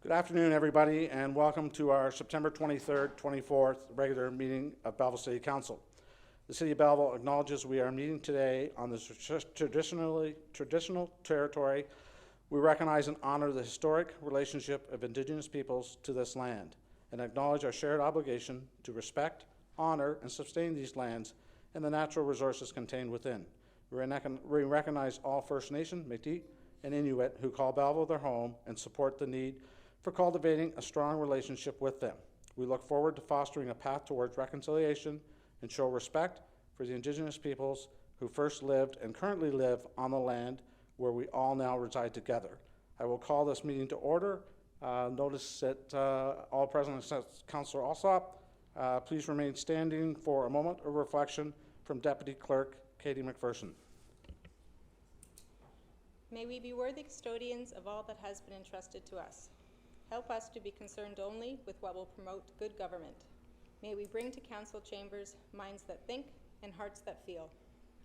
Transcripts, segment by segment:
Good afternoon, everybody, and welcome to our September 23rd, 24th regular meeting of Belleville City Council. The City of Belleville acknowledges we are meeting today on this traditional territory. We recognize and honor the historic relationship of Indigenous peoples to this land and acknowledge our shared obligation to respect, honor, and sustain these lands and the natural resources contained within. We recognize all First Nation, Métis, and Inuit who call Belleville their home and support the need for cultivating a strong relationship with them. We look forward to fostering a path towards reconciliation and show respect for the Indigenous peoples who first lived and currently live on the land where we all now reside together. I will call this meeting to order. Notice that all present except Councillor Alsop. Please remain standing for a moment of reflection from Deputy Clerk Katie McPherson. May we be worthy custodians of all that has been entrusted to us. Help us to be concerned only with what will promote good government. May we bring to council chambers minds that think and hearts that feel,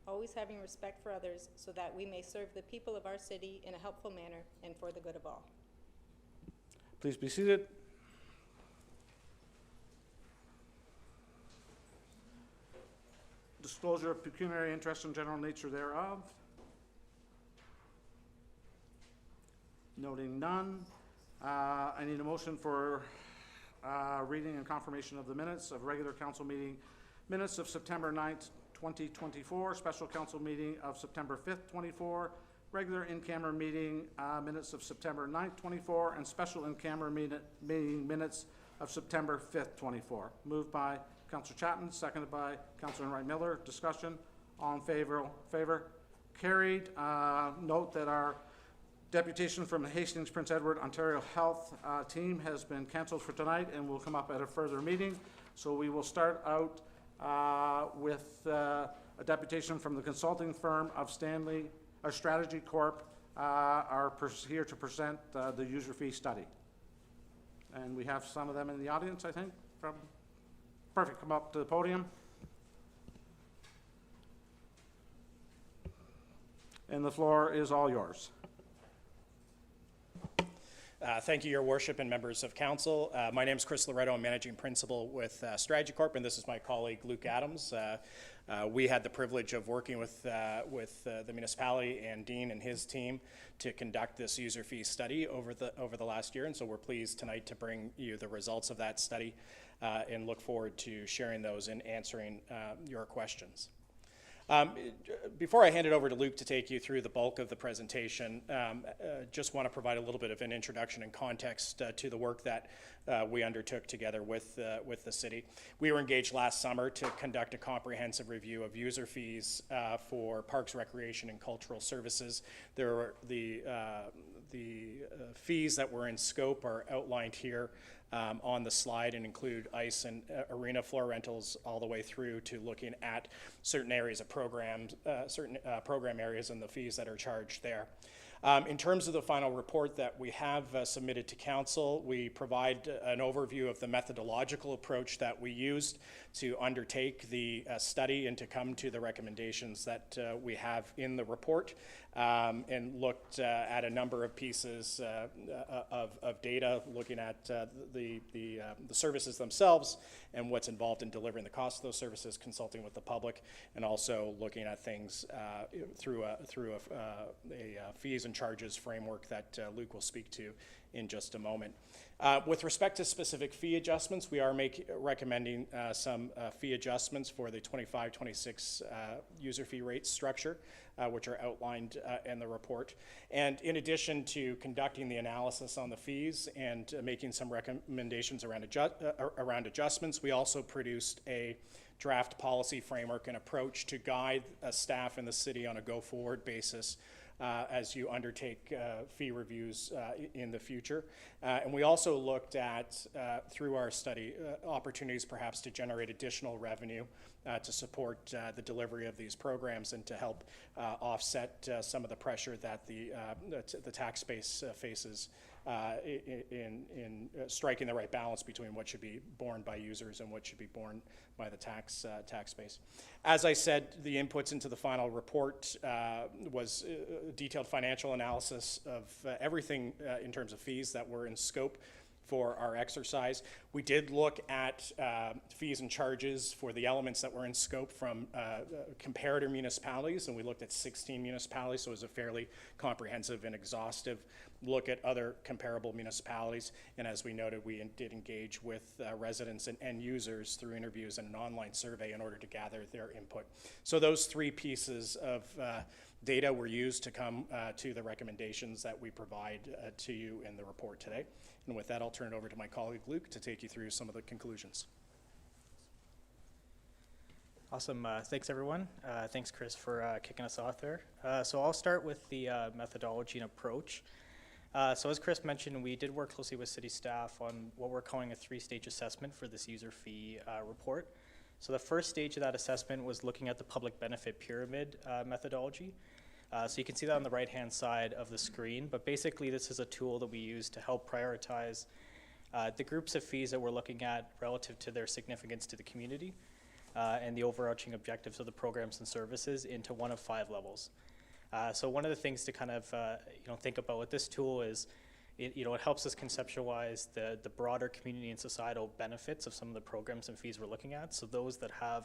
always having respect for others so that we may serve the people of our city in a helpful manner and for the good of all. Please be seated. Disclosure of pecuniary interest and general nature thereof. Noting none. I need a motion for reading and confirmation of the minutes of regular council meeting, minutes of September 9th, 2024, special council meeting of September 5th, 24, regular in-camera meeting minutes of September 9th, 24, and special in-camera meeting minutes of September 5th, 24. Moved by Councillor Chapman, seconded by Councillor Wright Miller. Discussion. All in favor? Carried. Note that our deputation from the Hastings Prince Edward Ontario Health team has been cancelled for tonight and will come up at a further meeting. So we will start out with a deputation from the consulting firm of Strategy Corp are here to present the user fee study. And we have some of them in the audience, I think. Perfect, come up to the podium. And the floor is all yours. Thank you, Your Worship and members of Council. My name is Chris Loretto. I'm Managing Principal with Strategy Corp, and this is my colleague Luke Adams. We had the privilege of working with the municipality and Dean and his team to conduct this user fee study over the last year, and so we're pleased tonight to bring you the results of that study and look forward to sharing those and answering your questions. Before I hand it over to Luke to take you through the bulk of the presentation, just want to provide a little bit of an introduction and context to the work that we undertook together with the city. We were engaged last summer to conduct a comprehensive review of user fees for parks, recreation, and cultural services. There were the fees that were in scope are outlined here on the slide and include ice and arena floor rentals all the way through to looking at certain areas of programs, program areas and the fees that are charged there. In terms of the final report that we have submitted to Council, we provide an overview of the methodological approach that we used to undertake the study and to come to the recommendations that we have in the report, and looked at a number of pieces of data, looking at the services themselves and what's involved in delivering the cost of those services, consulting with the public, and also looking at things through a fees and charges framework that Luke will speak to in just a moment. With respect to specific fee adjustments, we are recommending some fee adjustments for the 25-26 user fee rate structure, which are outlined in the report. And in addition to conducting the analysis on the fees and making some recommendations around adjustments, we also produced a draft policy framework and approach to guide staff in the city on a go-forward basis as you undertake fee reviews in the future. And we also looked at, through our study, opportunities perhaps to generate additional revenue to support the delivery of these programs and to help offset some of the pressure that the tax base faces in striking the right balance between what should be borne by users and what should be borne by the tax base. As I said, the inputs into the final report was detailed financial analysis of everything in terms of fees that were in scope for our exercise. We did look at fees and charges for the elements that were in scope from comparator municipalities, and we looked at 16 municipalities, so it was a fairly comprehensive and exhaustive look at other comparable municipalities. And as we noted, we did engage with residents and end users through interviews and an online survey in order to gather their input. So those three pieces of data were used to come to the recommendations that we provide to you in the report today. And with that, I'll turn it over to my colleague Luke to take you through some of the conclusions. Awesome. Thanks, everyone. Thanks, Chris, for kicking us off there. So I'll start with the methodology and approach. So as Chris mentioned, we did work closely with city staff on what we're calling a three-stage assessment for this user fee report. So the first stage of that assessment was looking at the public benefit pyramid methodology. So you can see that on the right-hand side of the screen, but basically this is a tool that we use to help prioritize the groups of fees that we're looking at relative to their significance to the community and the overarching objectives of the programs and services into one of 5 levels. So one of the things to kind of think about with this tool is it helps us conceptualize the broader community and societal benefits of some of the programs and fees we're looking at. So those that have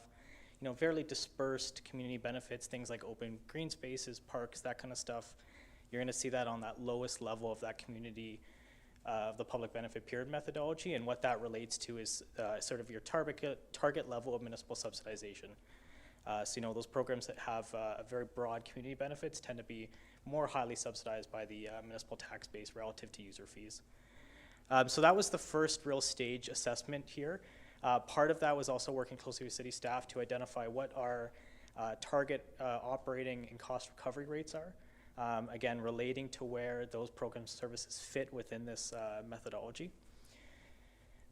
fairly dispersed community benefits, things like open green spaces, parks, that kind of stuff, you're going to see that on that lowest level of that community, the public benefit pyramid methodology, and what that relates to is sort of your target level of municipal subsidization. So those programs that have very broad community benefits tend to be more highly subsidized by the municipal tax base relative to user fees. So that was the first real stage assessment here. Part of that was also working closely with city staff to identify what our target operating and cost recovery rates are, again, relating to where those program services fit within this methodology.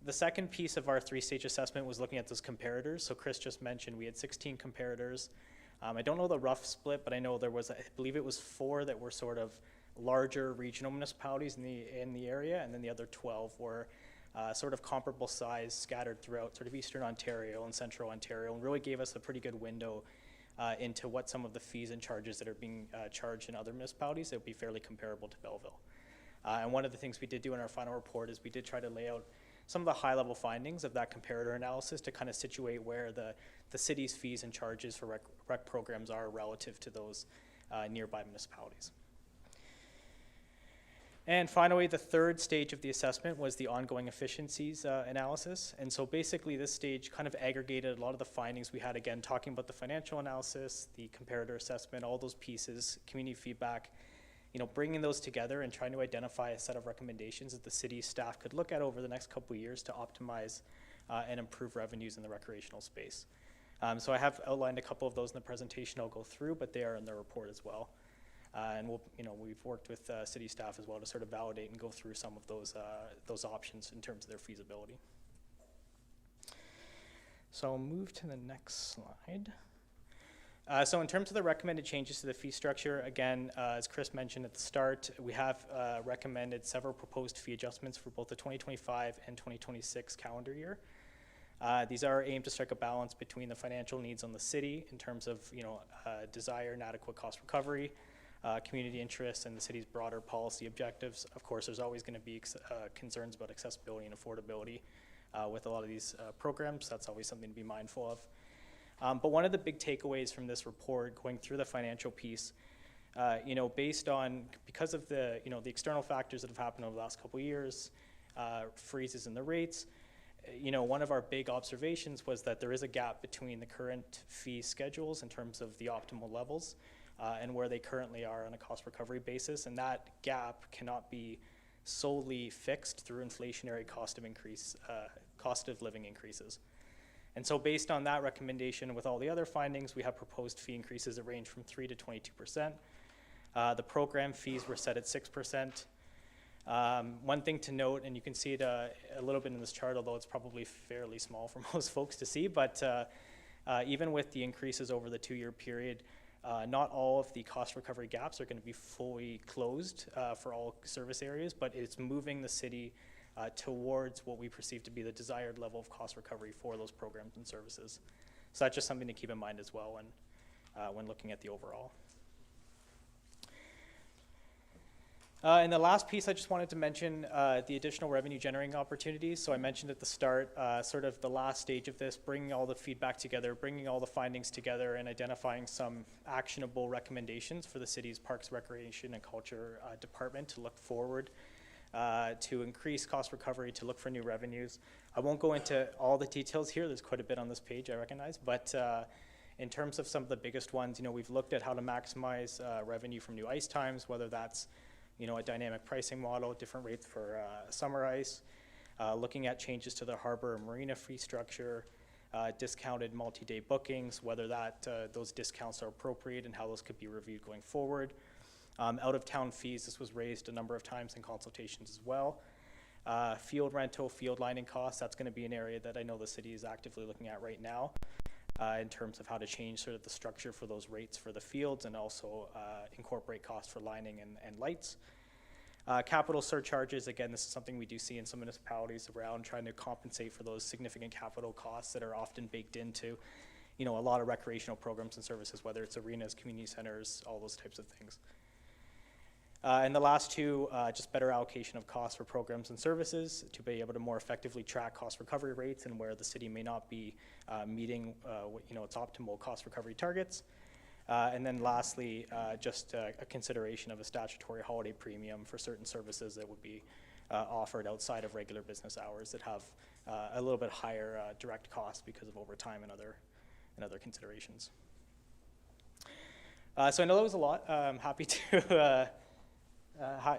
The second piece of our three-stage assessment was looking at those comparators. So Chris just mentioned we had 16 comparators. I don't know the rough split, but I know there was, I believe it was 4 that were sort of larger regional municipalities in the area, and then the other 12 were sort of comparable size scattered throughout sort of Eastern Ontario and Central Ontario, and really gave us a pretty good window into what some of the fees and charges that are being charged in other municipalities that would be fairly comparable to Belleville. And one of the things we did do in our final report is we did try to lay out some of the high-level findings of that comparator analysis to kind of situate where the city's fees and charges for rec programs are relative to those nearby municipalities. And finally, the third stage of the assessment was the ongoing efficiencies analysis. And so basically this stage kind of aggregated a lot of the findings we had, again, talking about the financial analysis, the comparator assessment, all those pieces, community feedback, bringing those together and trying to identify a set of recommendations that the city staff could look at over the next couple of years to optimize and improve revenues in the recreational space. So I have outlined a couple of those in the presentation I'll go through, but they are in the report as well. And we've worked with city staff as well to sort of validate and go through some of those options in terms of their feasibility. So I'll move to the next slide. So in terms of the recommended changes to the fee structure, again, as Chris mentioned at the start, we have recommended several proposed fee adjustments for both the 2025 and 2026 calendar year. These are aimed to strike a balance between the financial needs on the city in terms of desire and adequate cost recovery, community interests, and the city's broader policy objectives. Of course, there's always going to be concerns about accessibility and affordability with a lot of these programs. That's always something to be mindful of. But one of the big takeaways from this report, going through the financial piece, because of the the external factors that have happened over the last couple of years, freezes in the rates, one of our big observations was that there is a gap between the current fee schedules in terms of the optimal levels and where they currently are on a cost recovery basis, and that gap cannot be solely fixed through inflationary cost of living increases. And so based on that recommendation, with all the other findings, we have proposed fee increases that range from 3% to 22%. The program fees were set at 6%. One thing to note, and you can see it a little bit in this chart, although it's probably fairly small for most folks to see, but even with the increases over the 2-year period, Not all of the cost recovery gaps are going to be fully closed for all service areas, but it's moving the city towards what we perceive to be the desired level of cost recovery for those programs and services. So that's just something to keep in mind as well when looking at the overall. And the last piece I just wanted to mention, the additional revenue generating opportunities. So I mentioned at the start, sort of the last stage of this, bringing all the feedback together, bringing all the findings together, and identifying some actionable recommendations for the city's Parks, Recreation, and Culture department to look forward, to increase cost recovery, to look for new revenues. I won't go into all the details here. There's quite a bit on this page, I recognize, but in terms of some of the biggest ones, we've looked at how to maximize revenue from new ice times, whether that's a dynamic pricing model, different rates for summer ice, looking at changes to the harbor and marina fee structure, discounted multi-day bookings, whether those discounts are appropriate and how those could be reviewed going forward. Out-of-town fees, this was raised a number of times in consultations as well. Field rental, field lining costs, that's going to be an area that I know the city is actively looking at right now in terms of how to change sort of the structure for those rates for the fields and also incorporate costs for lining and lights. Capital surcharges, again, this is something we do see in some municipalities around trying to compensate for those significant capital costs that are often baked into, a lot of recreational programs and services, whether it's arenas, community centers, all those types of things. And the last two, just better allocation of costs for programs and services to be able to more effectively track cost recovery rates and where the city may not be meeting its optimal cost recovery targets. And then lastly, just a consideration of a statutory holiday premium for certain services that would be offered outside of regular business hours that have a little bit higher direct costs because of overtime and other considerations. So I know that was a lot. I'm happy to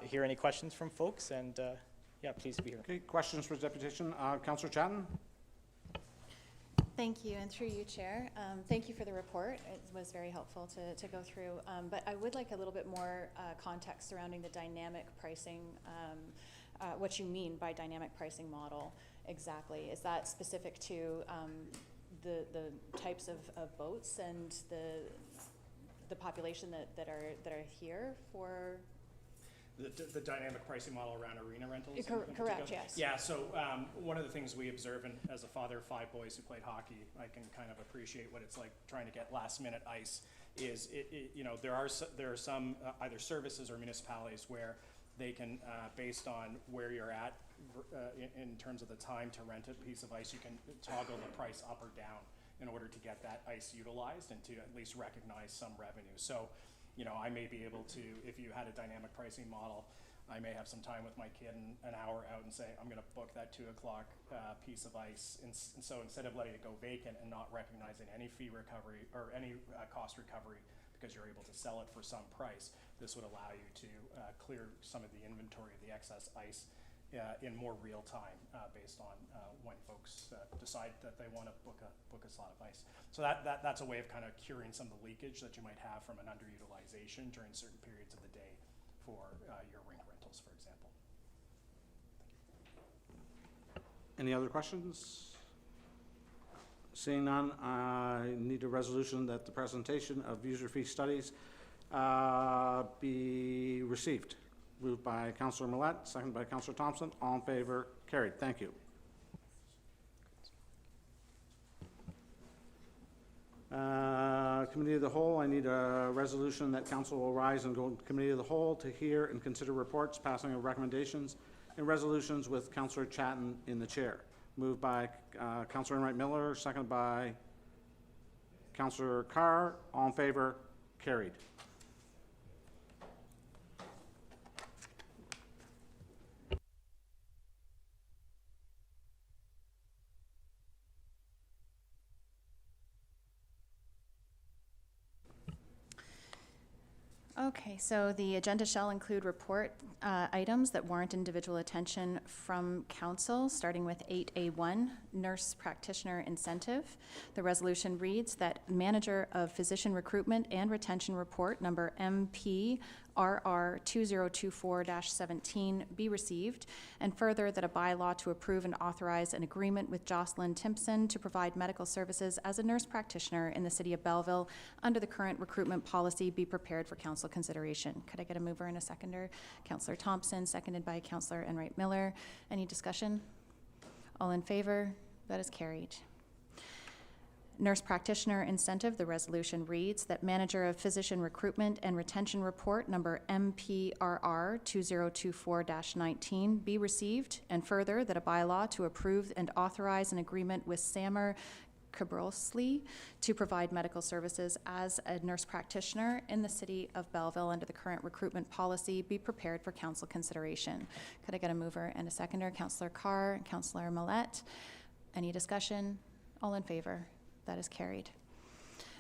hear any questions from folks, and yeah, pleased to be here. Okay, questions for Deputation. Councillor Chatton? Thank you, and through you, Chair. Thank you for the report. It was very helpful to go through, but I would like a little bit more context surrounding the dynamic pricing, what you mean by dynamic pricing model exactly. Is that specific to the types of boats and the population that are here for? The dynamic pricing model around arena rentals? Correct, yes. Yeah, so one of the things we observe, and as a father of 5 boys who played hockey, I can kind of appreciate what it's like trying to get last minute ice, is there are some either services or municipalities where they can, based on where you're at in terms of the time to rent a piece of ice, you can toggle the price up or down in order to get that ice utilized and to at least recognize some revenue. So I may be able to, if you had a dynamic pricing model, I may have some time with my kid and an hour out and say, I'm going to book that 2 o'clock piece of ice. And so instead of letting it go vacant and not recognizing any fee recovery or any cost recovery because you're able to sell it for some price, this would allow you to clear some of the inventory of the excess ice in more real time based on when folks decide that they want to book a slot of ice. So that's a way of kind of curing some of the leakage that you might have from an underutilization during certain periods of the day for your rink rentals, for example. Any other questions? Seeing none, I need a resolution that the presentation of user fee studies be received. Moved by Councillor Millette, seconded by Councillor Thompson. All in favor? Carried. Thank you. Committee of the Whole, I need a resolution that Council will rise and go into Committee of the Whole to hear and consider reports, passing of recommendations, and resolutions with Councillor Chatton in the chair. Moved by Councillor Enright Miller, seconded by Councillor Carr. All in favor? Carried. Okay, so the agenda shall include report items that warrant individual attention from council, starting with 8A1, Nurse Practitioner Incentive. The resolution reads that Manager of Physician Recruitment and Retention Report number MP RR 2024-17 be received, and further that a bylaw to approve and authorize an agreement with Jocelyn Timpson to provide medical services as a nurse practitioner in the city of Belleville under the current recruitment policy be prepared for council consideration. Could I get a mover and a seconder? Councillor Thompson, seconded by Councillor Enright Miller. Any discussion? All in favor? That is carried. Nurse practitioner incentive, the resolution reads that manager of physician recruitment and retention report number MPRR 2024-19 be received, and further that a bylaw to approve and authorize an agreement with Samer Cabrosli to provide medical services as a nurse practitioner in the city of Belleville under the current recruitment policy be prepared for council consideration. Could I get a mover and a seconder? Councillor Carr, Councillor Millette. Any discussion? All in favor? That is carried.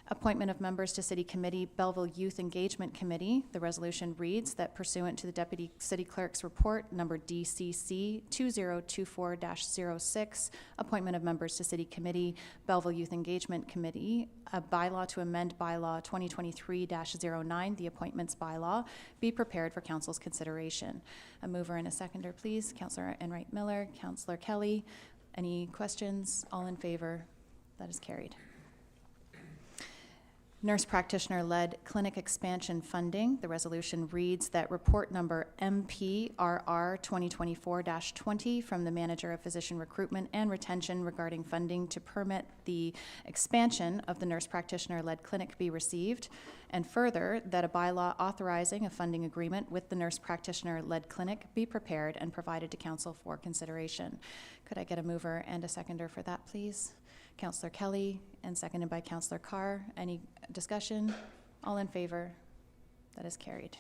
Appointment of members to City Committee, Belleville Youth Engagement Committee. The resolution reads that pursuant to the Deputy City Clerk's report, number DCC 2024-06, appointment of members to City Committee, Belleville Youth Engagement Committee, a bylaw to amend bylaw 2023-09, the appointments bylaw, be prepared for council's consideration. A mover and a seconder, please. Councillor Enright Miller, Councillor Kelly. Any questions? All in favor? That is carried. Nurse practitioner-led clinic expansion funding. The resolution reads that report number MPRR 2024-20 from the Manager of Physician Recruitment and Retention regarding funding to permit the expansion of the nurse practitioner-led clinic be received, and further, that a bylaw authorizing a funding agreement with the nurse practitioner-led clinic be prepared and provided to council for consideration. Could I get a mover and a seconder for that, please? Councillor Kelly, and seconded by Councillor Carr. Any discussion? All in favor? That is carried.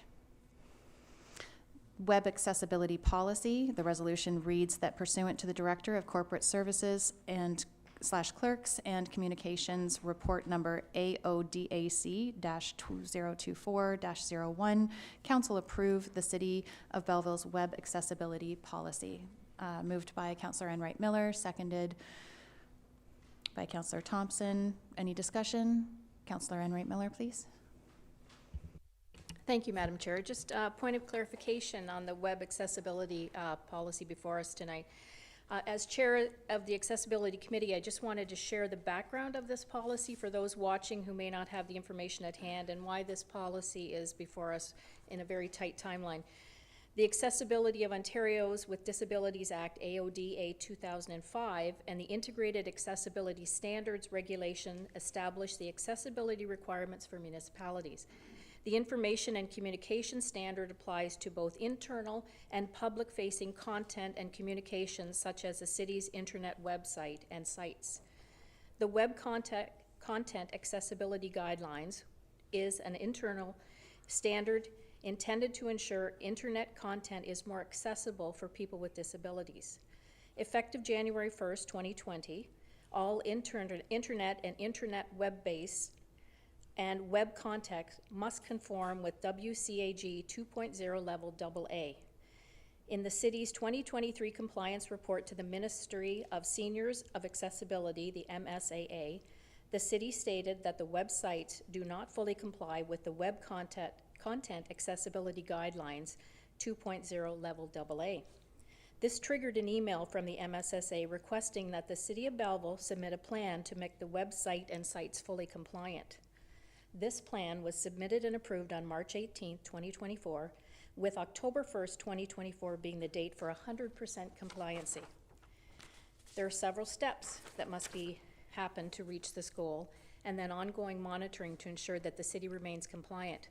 Web accessibility policy. The resolution reads that pursuant to the Director of Corporate Services and /Clerks and Communications report number AODAC-2024-01, Council approve the City of Belleville's web accessibility policy. Moved by Councillor Enright Miller, seconded by Councillor Thompson. Any discussion? Councillor Enright Miller, please. Thank you, Madam Chair. Just a point of clarification on the web accessibility policy before us tonight. As Chair of the Accessibility Committee, I just wanted to share the background of this policy for those watching who may not have the information at hand and why this policy is before us in a very tight timeline. The Accessibility of Ontario's with Disabilities Act, AODA 2005, and the Integrated Accessibility Standards Regulation establish the accessibility requirements for municipalities. The Information and Communication Standard applies to both internal and public-facing content and communications, such as the city's internet website and sites. The Web Content Accessibility Guidelines is an internal standard intended to ensure internet content is more accessible for people with disabilities. Effective January 1st, 2020, all internet and internet web-based and web content must conform with WCAG 2.0 level AA. In the city's 2023 compliance report to the Ministry of Seniors of Accessibility, the MSAA, the city stated that the websites do not fully comply with the Web Content Accessibility Guidelines 2.0 level AA. This triggered an email from the MSSA requesting that the City of Belleville submit a plan to make the website and sites fully compliant. This plan was submitted and approved on March 18, 2024, with October 1st, 2024 being the date for 100% compliancy. There are several steps that must happen to reach this goal, and then ongoing monitoring to ensure that the city remains compliant.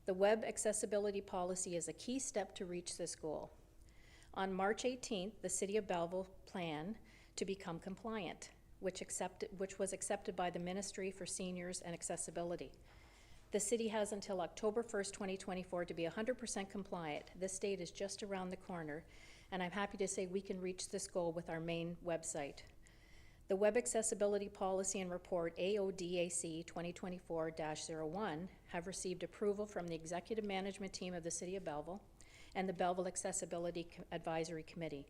The web accessibility policy is a key step to reach this goal. On March 18th, the City of Belleville planned to become compliant, which was accepted by the Ministry for Seniors and Accessibility. The city has until October 1st, 2024 to be 100% compliant. This date is just around the corner, and I'm happy to say we can reach this goal with our main website. The Web Accessibility Policy and Report AODAC 2024-01 have received approval from the Executive Management Team of the City of Belleville and the Belleville Accessibility Advisory Committee.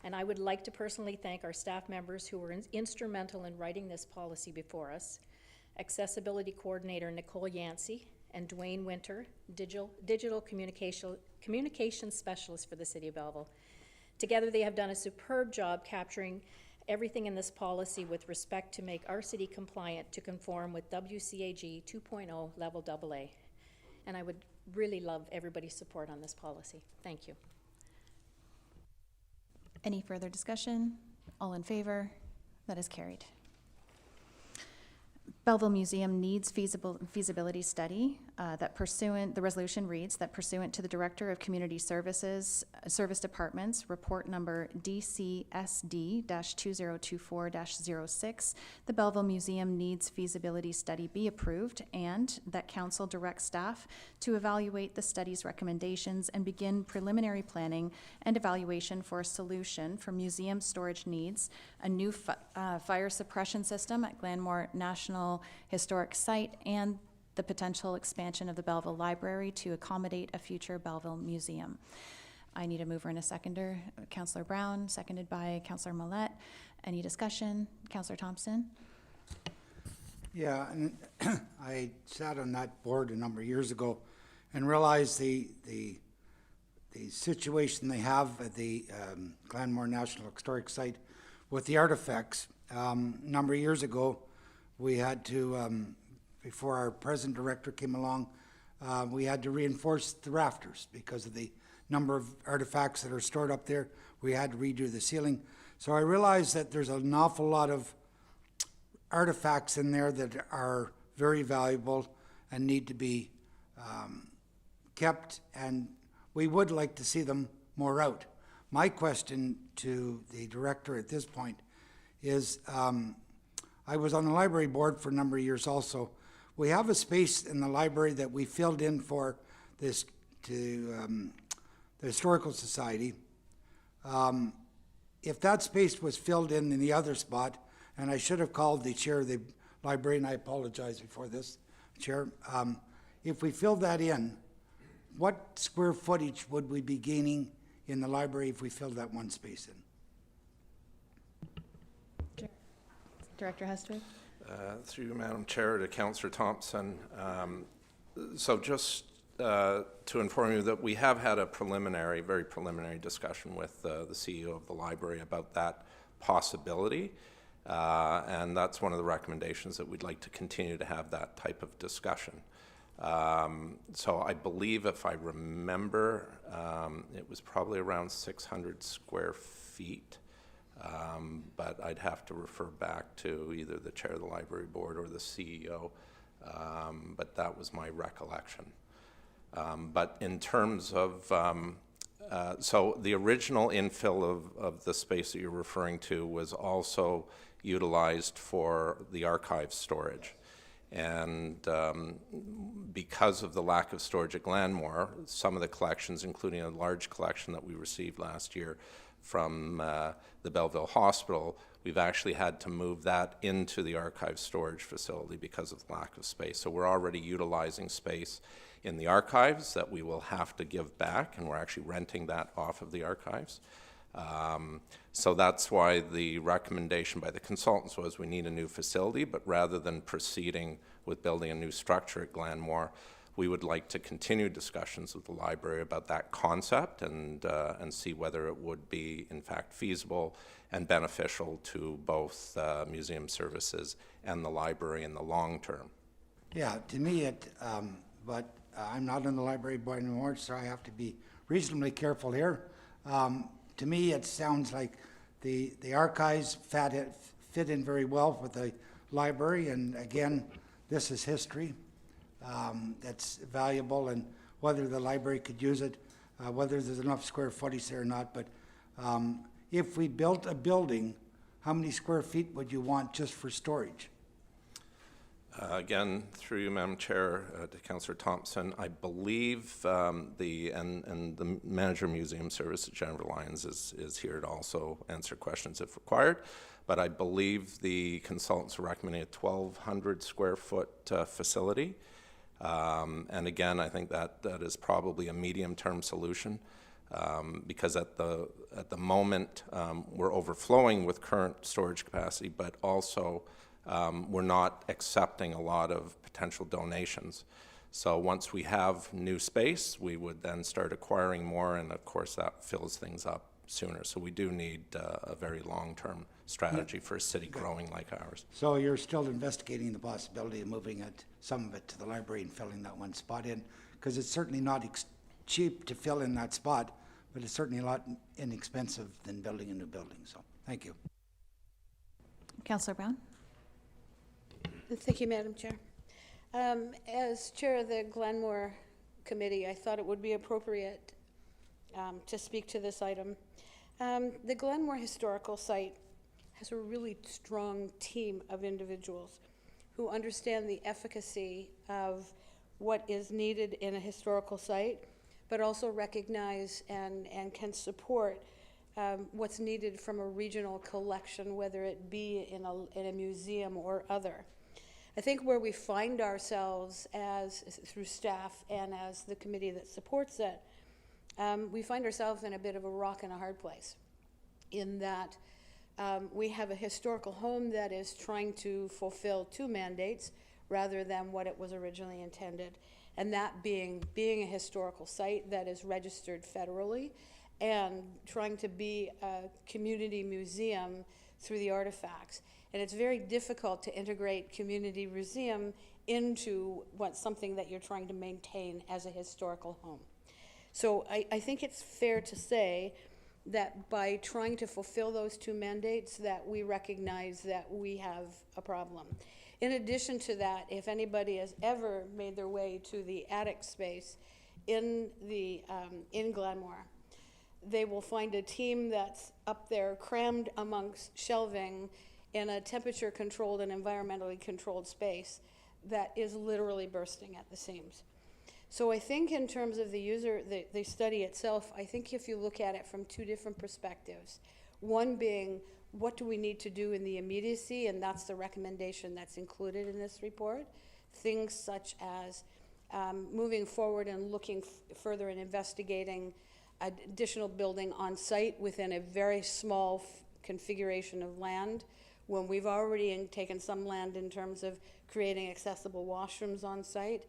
And I would like to personally thank our staff members who were instrumental in writing this policy before us. Accessibility Coordinator Nicole Yancey and Dwayne Winter, digital communication specialist for the City of Belleville. Together, they have done a superb job capturing everything in this policy with respect to make our city compliant to conform with WCAG 2.0 level AA. And I would really love everybody's support on this policy. Thank you. Any further discussion? All in favor? That is carried. Belleville Museum needs feasibility study the resolution reads that pursuant to the Director of Community Services, Service Departments, report number DCSD-2024-06, the Belleville Museum needs feasibility study be approved, and that council directs staff to evaluate the study's recommendations and begin preliminary planning and evaluation for a solution for museum storage needs, a new fire suppression system at Glenmore National Historic Site, and the potential expansion of the Belleville Library to accommodate a future Belleville Museum. I need a mover and a seconder. Councillor Brown, seconded by Councillor Millette. Any discussion? Councillor Thompson? Yeah, and I sat on that board a number of years ago and realized the situation they have at the Glenmore National Historic Site with the artifacts. A number of years ago, we had to, before our present director came along, we had to reinforce the rafters because of the number of artifacts that are stored up there. We had to redo the ceiling. So I realized that there's an awful lot of artifacts in there that are very valuable and need to be kept, and we would like to see them more out. My question to the director at this point is, I was on the library board for a number of years also. We have a space in the library that we filled in for this the Historical Society. If that space was filled in the other spot, and I should have called the chair of the library, and I apologize before this, Chair. If we filled that in, what square footage would we be gaining in the library if we filled that one space in? Director Hestwood? Through you, Madam Chair, to Councillor Thompson. So just to inform you that we have had a very preliminary discussion with the CEO of the library about that possibility. And that's one of the recommendations, that we'd like to continue to have that type of discussion. So I believe, if I remember, it was probably around 600 square feet. But I'd have to refer back to either the chair of the library board or the CEO, but that was my recollection. But in terms of, so the original infill of the space that you're referring to was also utilized for the archive storage. And because of the lack of storage at Glenmore, some of the collections, including a large collection that we received last year from the Belleville Hospital, we've actually had to move that into the archive storage facility because of the lack of space. So we're already utilizing space in the archives that we will have to give back, and we're actually renting that off of the archives. So that's why the recommendation by the consultants was we need a new facility, but rather than proceeding with building a new structure at Glenmore, we would like to continue discussions with the library about that concept and see whether it would be, in fact, feasible and beneficial to both museum services and the library in the long term. Yeah, to me, but I'm not on the library board anymore, so I have to be reasonably careful here. To me, it sounds like the archives fit in very well with the library, and again, this is history. That's valuable, and whether the library could use it, whether there's enough square footage there or not. But if we built a building, how many square feet would you want just for storage? Again, through you, Madam Chair, to Councillor Thompson, I believe the manager of museum service at Jennifer Lyons is here to also answer questions if required. But I believe the consultants are recommending a 1,200 square foot facility. And again, I think that is probably a medium-term solution because at the moment we're overflowing with current storage capacity, but also we're not accepting a lot of potential donations. So once we have new space, we would then start acquiring more, and of course that fills things up sooner. So we do need a very long-term strategy for a city growing like ours. So you're still investigating the possibility of moving it, some of it to the library and filling that one spot in? Because it's certainly not cheap to fill in that spot, but it's certainly a lot inexpensive than building a new building. So thank you. Councillor Brown? Thank you, Madam Chair. As Chair of the Glenmore Committee, I thought it would be appropriate to speak to this item. The Glenmore Historical Site has a really strong team of individuals who understand the efficacy of what is needed in a historical site, but also recognize and can support what's needed from a regional collection, whether it be in a museum or other. I think where we find ourselves through staff and as the committee that supports it, we find ourselves in a bit of a rock and a hard place, in that we have a historical home that is trying to fulfill two mandates rather than what it was originally intended, and that being a historical site that is registered federally and trying to be a community museum through the artifacts. And it's very difficult to integrate community museum into something that you're trying to maintain as a historical home. So I think it's fair to say that by trying to fulfill those two mandates, that we recognize that we have a problem. In addition to that, if anybody has ever made their way to the attic space in Glenmore, they will find a team that's up there crammed amongst shelving in a temperature-controlled and environmentally controlled space that is literally bursting at the seams. So I think in terms of the study itself, I think if you look at it from two different perspectives, one being what do we need to do in the immediacy, and that's the recommendation that's included in this report, things such as moving forward and looking further and investigating additional building on site within a very small configuration of land, when we've already taken some land in terms of creating accessible washrooms on site,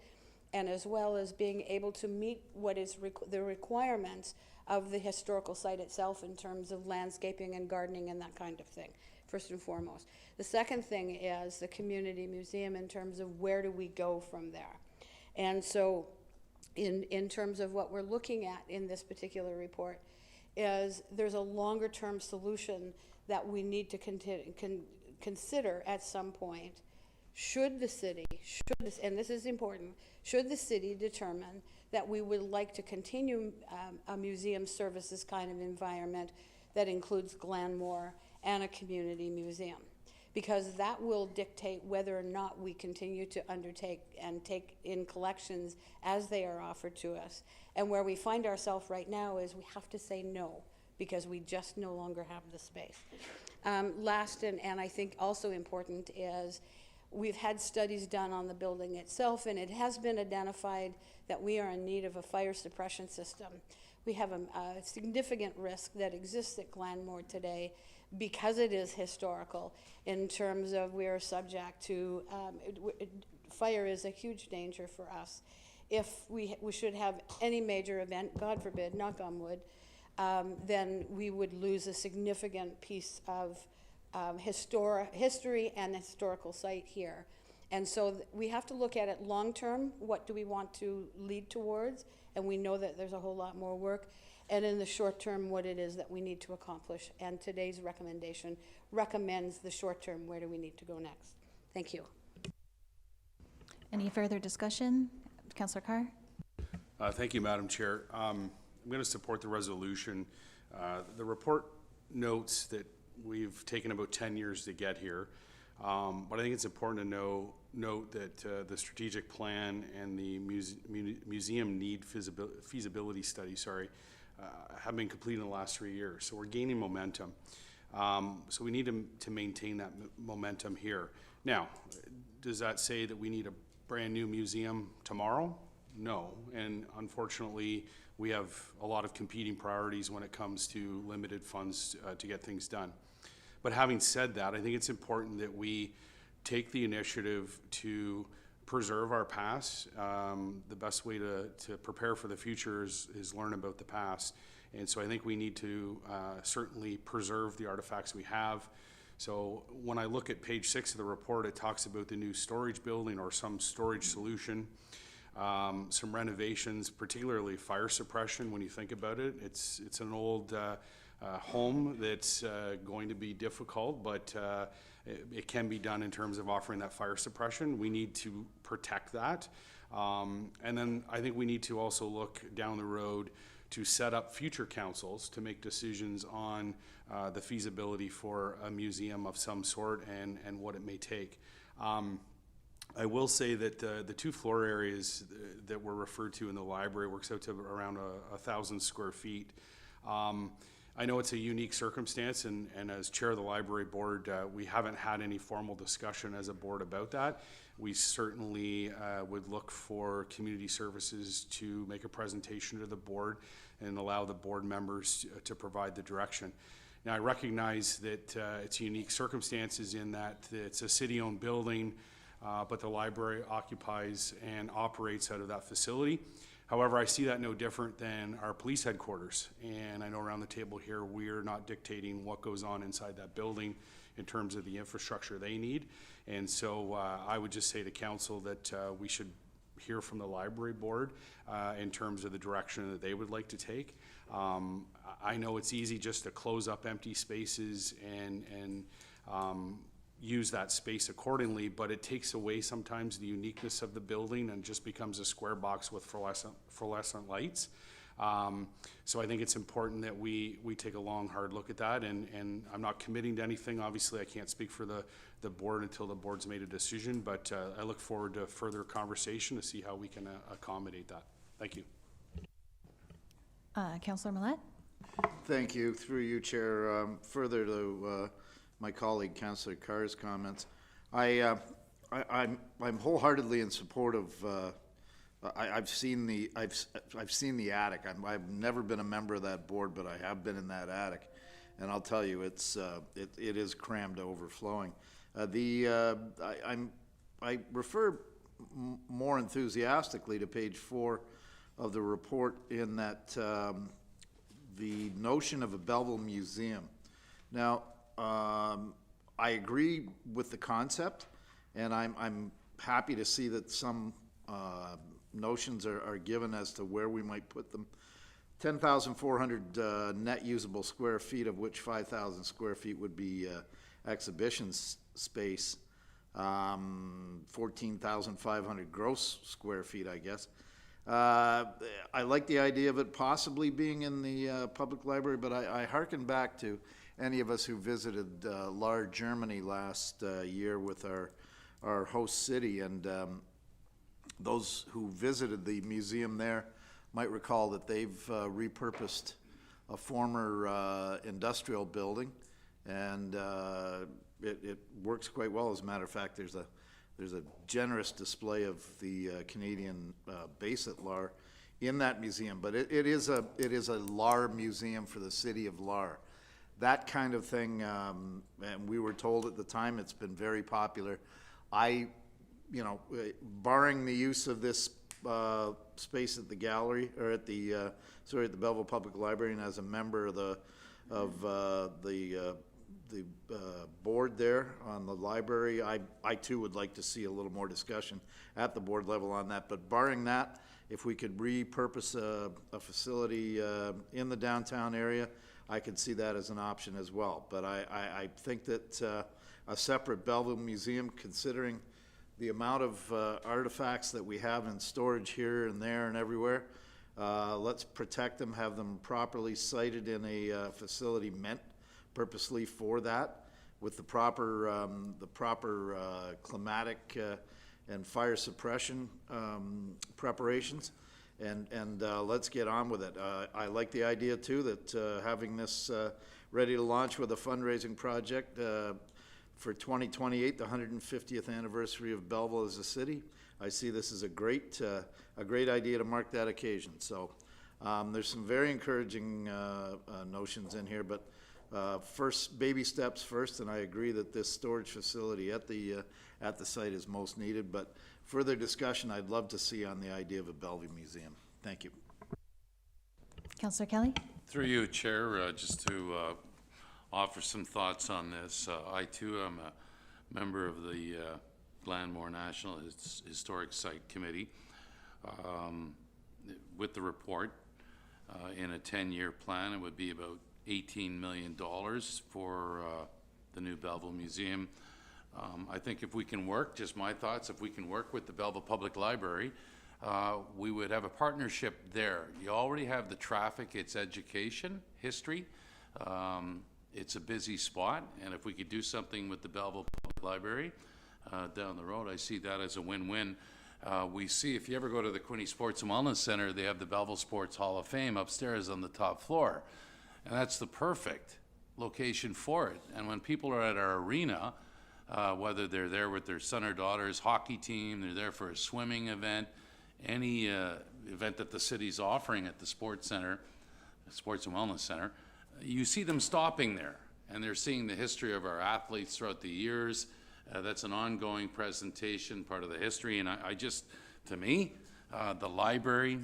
and as well as being able to meet what is the requirements of the historical site itself in terms of landscaping and gardening and that kind of thing, first and foremost. The second thing is the community museum in terms of where do we go from there. And so in terms of what we're looking at in this particular report is there's a longer term solution that we need to consider at some point. Should the city, and this is important, should the city determine that we would like to continue a museum services kind of environment that includes Glenmore and a community museum? Because that will dictate whether or not we continue to undertake and take in collections as they are offered to us. And where we find ourselves right now is we have to say no, because we just no longer have the space. Last, and I think also important, is we've had studies done on the building itself, and it has been identified that we are in need of a fire suppression system. We have a significant risk that exists at Glenmore today because it is historical, in terms of we are subject to, fire is a huge danger for us. If we should have any major event, God forbid, knock on wood, then we would lose a significant piece of history and historical site here. And so we have to look at it long term. What do we want to lead towards? And we know that there's a whole lot more work. And in the short term, what it is that we need to accomplish. And today's recommendation recommends the short term, where do we need to go next? Thank you. Any further discussion? Councillor Carr? Thank you, Madam Chair. I'm going to support the resolution. The report notes that we've taken about 10 years to get here, but I think it's important to note that the strategic plan and the museum need feasibility study, have been completed in the last 3 years. So we're gaining momentum. So we need to maintain that momentum here. Now, does that say that we need a brand new museum tomorrow? No, and unfortunately, we have a lot of competing priorities when it comes to limited funds to get things done. But having said that, I think it's important that we take the initiative to preserve our past. The best way to prepare for the future is learn about the past. And so I think we need to certainly preserve the artifacts we have. So when I look at page 6 of the report, it talks about the new storage building or some storage solution, some renovations, particularly fire suppression. When you think about it, it's an old home that's going to be difficult, but it can be done in terms of offering that fire suppression. We need to protect that. And then I think we need to also look down the road to set up future councils to make decisions on the feasibility for a museum of some sort and what it may take. I will say that the 2 floor areas that were referred to in the library works out to around 1,000 square feet. I know it's a unique circumstance, and as chair of the library board, we haven't had any formal discussion as a board about that. We certainly would look for community services to make a presentation to the board and allow the board members to provide the direction. Now, I recognize that it's unique circumstances in that it's a city-owned building, but the library occupies and operates out of that facility. However, I see that no different than our police headquarters. And I know around the table here, we're not dictating what goes on inside that building in terms of the infrastructure they need. And so I would just say to council that we should hear from the library board in terms of the direction that they would like to take. I know it's easy just to close up empty spaces and use that space accordingly, but it takes away sometimes the uniqueness of the building and just becomes a square box with fluorescent lights. So I think it's important that we take a long, hard look at that, and I'm not committing to anything. Obviously, I can't speak for the board until the board's made a decision, but I look forward to further conversation to see how we can accommodate that. Thank you. Councillor Millette? Thank you. Through you, Chair. Further to my colleague, Councillor Carr's comments, I'm wholeheartedly in support of. I've seen the attic. I've never been a member of that board, but I have been in that attic, and I'll tell you, it is crammed to overflowing. I refer more enthusiastically to page 4 of the report in that the notion of a Belleville museum. Now, I agree with the concept, and I'm happy to see that some notions are given as to where we might put them. 10,400 net usable square feet, of which 5,000 square feet would be exhibition space. 14,500 gross square feet, I guess. I like the idea of it possibly being in the public library, but I hearken back to any of us who visited Lahr, Germany last year with our host city, and those who visited the museum there might recall that they've repurposed a former industrial building, and it works quite well. As a matter of fact, there's a generous display of the Canadian base at Lahr in that museum, but it is a Lahr museum for the city of Lahr. That kind of thing, and we were told at the time it's been very popular. Barring the use of this space at the gallery, or at the Belleville Public Library, and as a member of the board there on the library, I too would like to see a little more discussion at the board level on that. But barring that, if we could repurpose a facility in the downtown area, I could see that as an option as well. But I think that a separate Belleville museum, considering the amount of artifacts that we have in storage here and there and everywhere, let's protect them, have them properly sited in a facility meant purposely for that, with the proper climatic and fire suppression preparations, and let's get on with it. I like the idea too that having this ready to launch with a fundraising project for 2028, the 150th anniversary of Belleville as a city. I see this as a great idea to mark that occasion. So there's some very encouraging notions in here, but first, baby steps first, and I agree that this storage facility at the site is most needed, but further discussion I'd love to see on the idea of a Bellevue Museum. Thank you. Councillor Kelly? Through you, Chair, just to offer some thoughts on this. I too am a member of the Glanmore National Historic Site Committee. With the report, in a 10-year plan, it would be about $18 million for the new Belleville Museum. I think if we can work, just my thoughts, if we can work with the Belleville Public Library, we would have a partnership there. You already have the traffic, it's education, history. It's a busy spot, and if we could do something with the Belleville Public Library down the road, I see that as a win-win. We see, if you ever go to the Quinte Sports and Wellness Center, they have the Belleville Sports Hall of Fame upstairs on the top floor, and that's the perfect location for it. And when people are at our arena, whether they're there with their son or daughter's hockey team, they're there for a swimming event, any event that the city's offering at the Sports Center, Sports and Wellness Center, you see them stopping there, and they're seeing the history of our athletes throughout the years. That's an ongoing presentation, part of the history, and I just, to me, the library,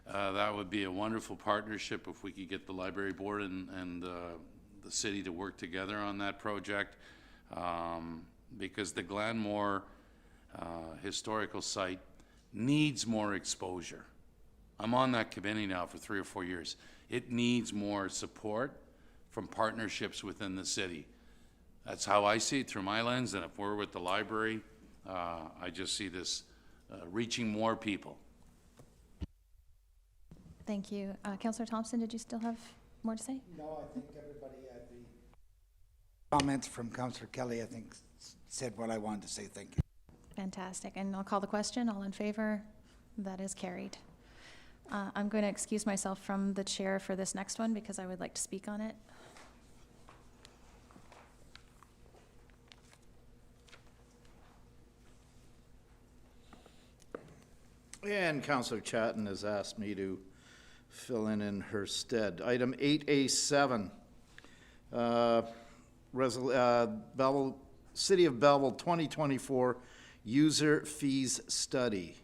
that would be a wonderful partnership if we could get the library board and the city to work together on that project, because the Glanmore historical site needs more exposure. I'm on that committee now for 3 or 4 years. It needs more support from partnerships within the city. That's how I see it through my lens, and if we're with the library, I just see this reaching more people. Thank you. Councillor Thompson, did you still have more to say? No, I think everybody, the comments from Councillor Kelly, I think, said what I wanted to say. Thank you. Fantastic. And I'll call the question. All in favor? That is carried. I'm going to excuse myself from the chair for this next one because I would like to speak on it. And Councillor Chatton has asked me to fill in her stead. Item 8A7, City of Belleville 2024 User Fees Study.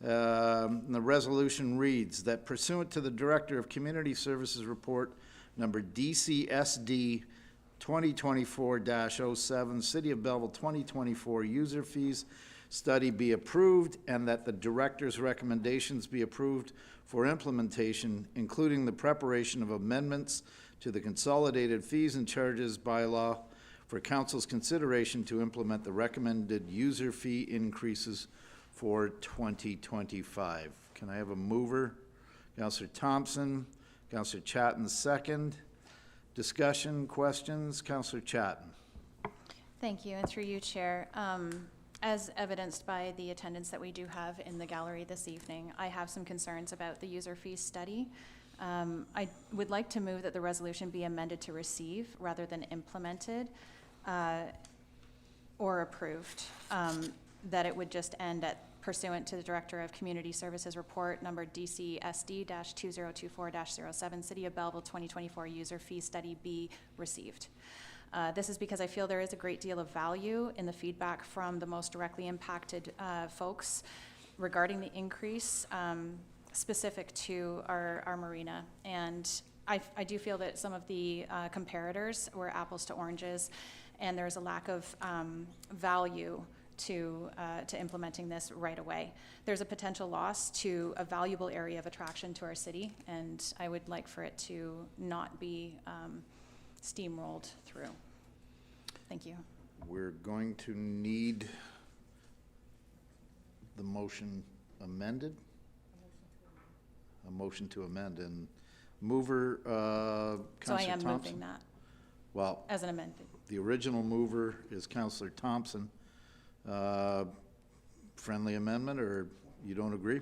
The resolution reads that pursuant to the Director of Community Services Report number DCSD 2024-07, City of Belleville 2024 User Fees Study be approved, and that the Director's recommendations be approved for implementation, including the preparation of amendments to the Consolidated Fees and Charges bylaw for Council's consideration to implement the recommended user fee increases for 2025. Can I have a mover? Councillor Thompson. Councillor Chatton, second. Discussion, questions? Councillor Chatton. Thank you, and through you, Chair. As evidenced by the attendance that we do have in the gallery this evening, I have some concerns about the user fee study. I would like to move that the resolution be amended to receive rather than implemented or approved. That it would just end at pursuant to the Director of Community Services Report number DCSD-2024-07, City of Belleville 2024 User Fee Study be received. This is because I feel there is a great deal of value in the feedback from the most directly impacted folks regarding the increase specific to our marina. And I do feel that some of the comparators were apples to oranges, and there's a lack of value to implementing this right away. There's a potential loss to a valuable area of attraction to our city, and I would like for it to not be steamrolled through. Thank you. We're going to need the motion amended. A motion to amend, and mover, So I Councillor am Thompson. moving that Well, as an amendment. the original mover is Councillor Thompson. Friendly amendment, or you don't agree?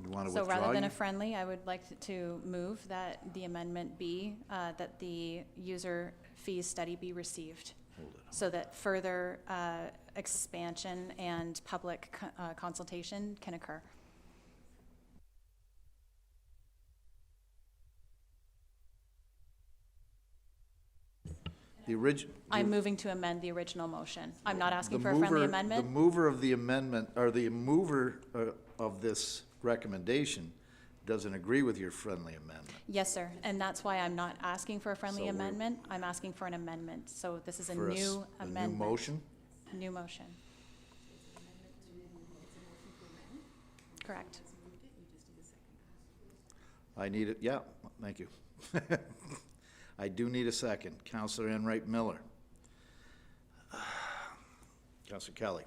You want to So withdraw? rather than a you- friendly, I would like to move that the amendment be that the user fees study be received, Hold it. so that further expansion and public consultation can occur. The original. I'm moving to amend the original motion. I'm not asking The for a friendly mover- amendment. The mover of the amendment, or the mover of this recommendation doesn't agree with your friendly amendment. Yes, sir, and that's why I'm not asking for a friendly So we're- amendment. I'm asking for an amendment. So this is a For new a amendment. new motion? New motion. Correct. I need it, yeah, thank you. I do need a second. Counselor Enright Miller. Counselor Kelly.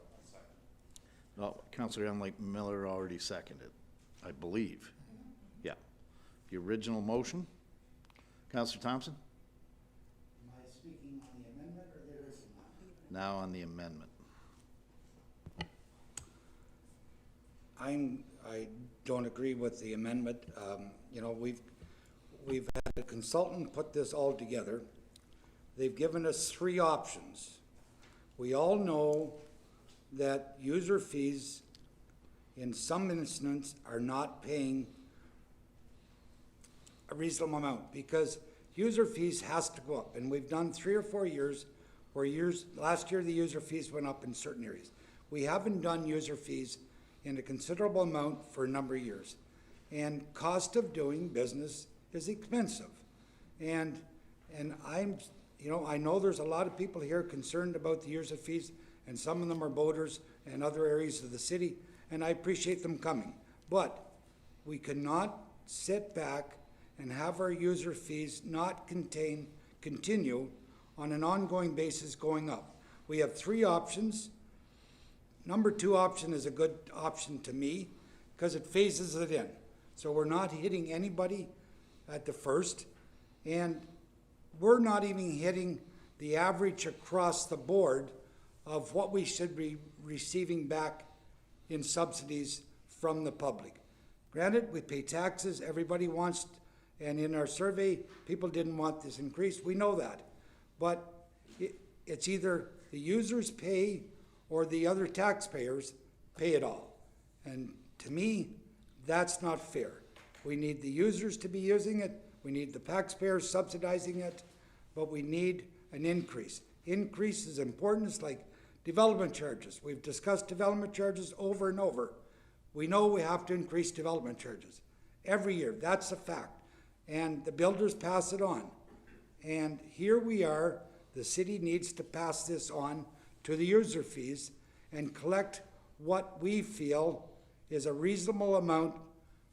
No, Counselor Enright Miller already seconded, I believe. Yeah. The original motion. Counselor Thompson? Am I speaking on the amendment or the original? Now on the amendment. I don't agree with the amendment. You know, we've had a consultant put this all together. They've given us 3 options. We all know that user fees in some instances are not paying a reasonable amount because user fees has to go up. And we've done 3 or 4 years where last year the user fees went up in certain areas. We haven't done user fees in a considerable amount for a number of years. And cost of doing business is expensive. And I'm, you know, I know there's a lot of people here concerned about the user fees, and some of them are boaters and other areas of the city, and I appreciate them coming. But we cannot sit back and have our user fees not continue on an ongoing basis going up. We have 3 options. Number 2 option is a good option to me because it phases it in. So we're not hitting anybody at the first, and we're not even hitting the average across the board of what we should be receiving back in subsidies from the public. Granted, we pay taxes, everybody wants, and in our survey, people didn't want this increase, we know that. But it's either the users pay or the other taxpayers pay it all. And to me, that's not fair. We need the users to be using it, we need the taxpayers subsidizing it, but we need an increase. Increase is important. It's like development charges. We've discussed development charges over and over. We know we have to increase development charges every year. That's a fact. And the builders pass it on. And here we are, the city needs to pass this on to the user fees and collect what we feel is a reasonable amount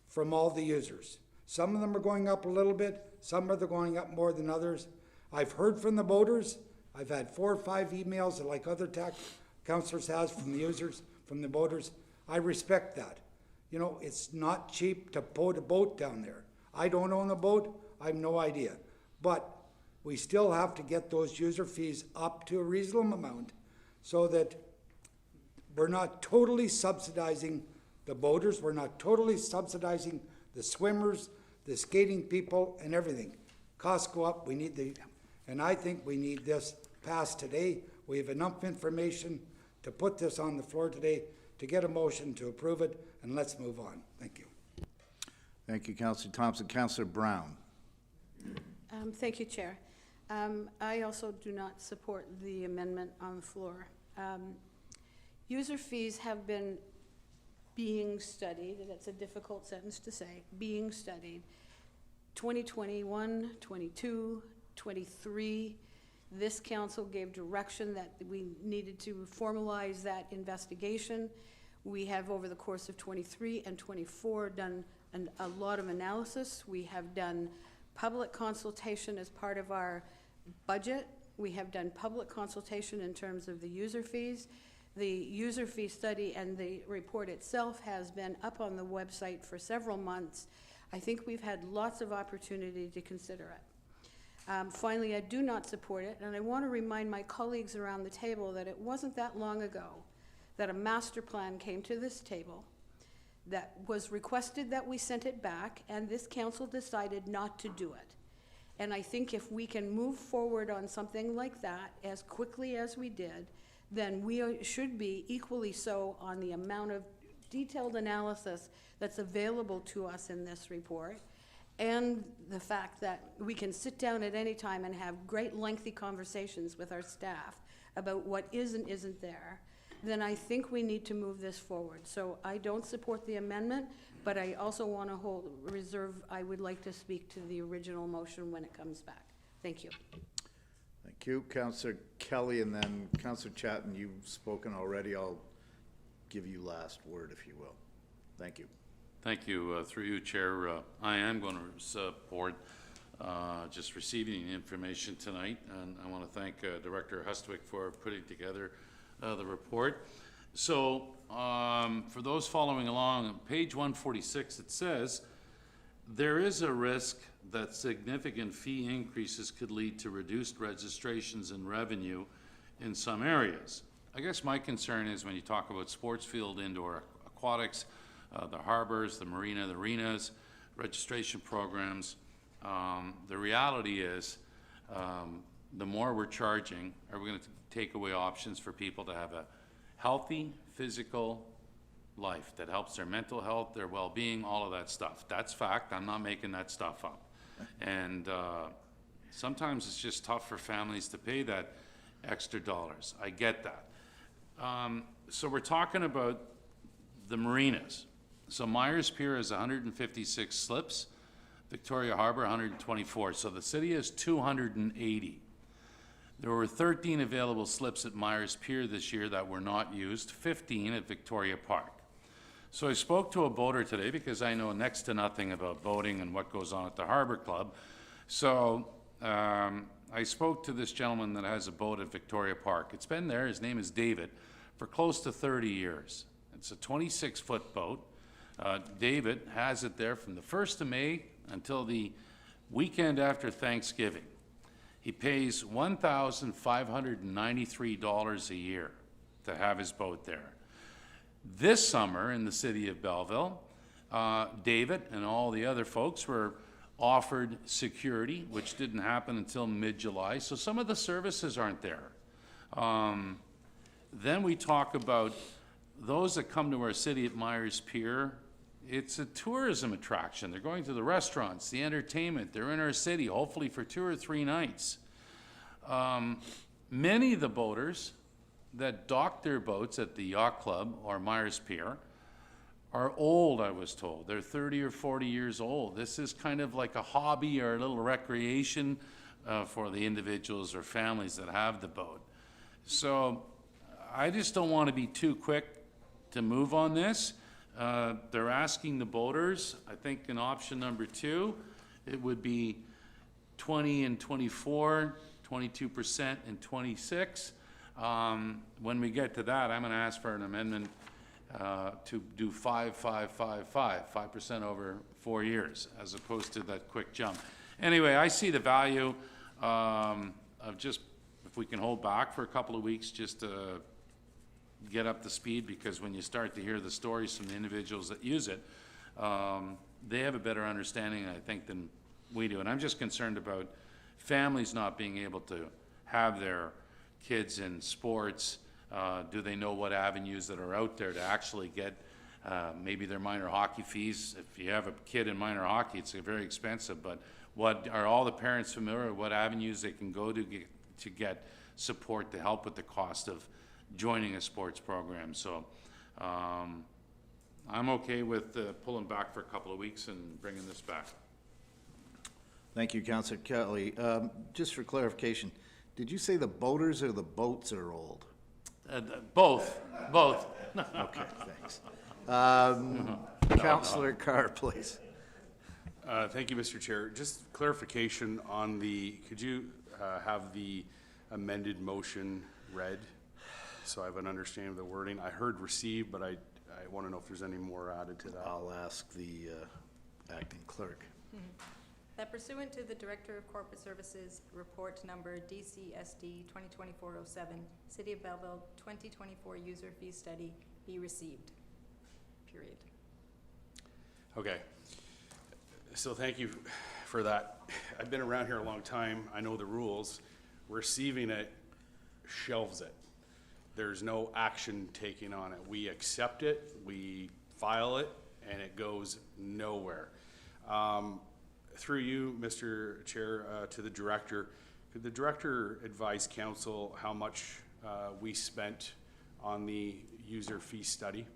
from all the users. Some of them are going up a little bit, some are going up more than others. I've heard from the voters. I've had 4 or 5 emails like other tax councillors has from the users, from the voters. I respect that. You know, it's not cheap to boat a boat down there. I don't own a boat, I have no idea. But we still have to get those user fees up to a reasonable amount so that we're not totally subsidizing the boaters, we're not totally subsidizing the swimmers, the skating people, and everything. Costs go up, and I think we need this passed today. We have enough information to put this on the floor today to get a motion to approve it, and let's move on. Thank you. Thank you, Counselor Thompson. Counselor Brown. Thank you, Chair. I also do not support the amendment on the floor. User fees have been being studied, and it's a difficult sentence to say, being studied. 2021, 22, 23, this council gave direction that we needed to formalize that investigation. We have, over the course of 23 and 24, done a lot of analysis. We have done public consultation as part of our budget. We have done public consultation in terms of the user fees. The user fee study and the report itself has been up on the website for several months. I think we've had lots of opportunity to consider it. Finally, I do not support it, and I want to remind my colleagues around the table that it wasn't that long ago that a master plan came to this table that was requested that we sent it back, and this council decided not to do it. And I think if we can move forward on something like that as quickly as we did, then we should be equally so on the amount of detailed analysis that's available to us in this report. and the fact that we can sit down at any time and have great lengthy conversations with our staff about what is and isn't there, then I think we need to move this forward. So I don't support the amendment, but I also want to hold reserve, I would like to speak to the original motion when it comes back. Thank you. Thank you, Councillor Kelly, and then Councillor Chatton, you've spoken already. I'll give you last word, if you will. Thank you. Thank you. Through you, Chair, I am going to support just receiving the information tonight, and I want to thank Director Hustwick for putting together the report. So for those following along, on page 146, it says, there is a risk that significant fee increases could lead to reduced registrations and revenue in some areas. I guess my concern is when you talk about sports field, indoor aquatics, the harbors, the marina, the arenas, registration programs, the reality is the more we're charging, are we going to take away options for people to have a healthy physical life that helps their mental health, their well-being, all of that stuff. That's fact. I'm not making that stuff up. And sometimes it's just tough for families to pay that extra dollars. I get that. So we're talking about the marinas. So Myers Pier has 156 slips, Victoria Harbor 124. So the city has 280. There were 13 available slips at Myers Pier this year that were not used, 15 at Victoria Park. So I spoke to a boater today because I know next to nothing about boating and what goes on at the Harbor Club. So I spoke to this gentleman that has a boat at Victoria Park. It's been there, his name is David, for close to 30 years. It's a 26-foot boat. David has it there from the 1st of May until the weekend after Thanksgiving. He pays $1,593 a year to have his boat there. This summer in the city of Belleville, David and all the other folks were offered security, which didn't happen until mid-July, so some of the services aren't there. Then we talk about those that come to our city at Myers Pier. It's a tourism attraction. They're going to the restaurants, the entertainment. They're in our city, hopefully for 2 or 3 nights. Many of the boaters that dock their boats at the yacht club or Myers Pier are old, I was told. They're 30 or 40 years old. This is kind of like a hobby or a little recreation for the individuals or families that have the boat. So I just don't want to be too quick to move on this. They're asking the boaters, I think in option number 2, it would be 20 and 24, 22% and 26. When we get to that, I'm going to ask for an amendment to do 5% over 4 years, as opposed to that quick jump. Anyway, I see the value of just, if we can hold back for a couple of weeks, just to get up to speed, because when you start to hear the stories from the individuals that use it, they have a better understanding, I think, than we do. And I'm just concerned about families not being able to have their kids in sports. Do they know what avenues that are out there to actually get maybe their minor hockey fees? If you have a kid in minor hockey, it's very expensive, but what are all the parents familiar with what avenues they can go to get support to help with the cost of joining a sports program? So I'm okay with pulling back for a couple of weeks and bringing this back. Thank you, Councillor Kelly. Just for clarification, did you say the boaters or the boats are old? Both. Okay, thanks. Councillor Carr, please. Thank you, Mr. Chair. Just clarification on the, could you have the amended motion read so I have an understanding of the wording? I heard receive, but I want to know if there's any more added to that. I'll ask the acting clerk. That pursuant to the Director of Corporate Services report number DCSD 2024-07, City of Belleville 2024 user fee study be received. Period. Okay. So thank you for that. I've been around here a long time. I know the rules. Receiving it shelves it. There's no action taken on it. We accept it, we file it, and it goes nowhere. Through you, Mr. Chair, to the director, could the director advise council how much we spent on the user fee study?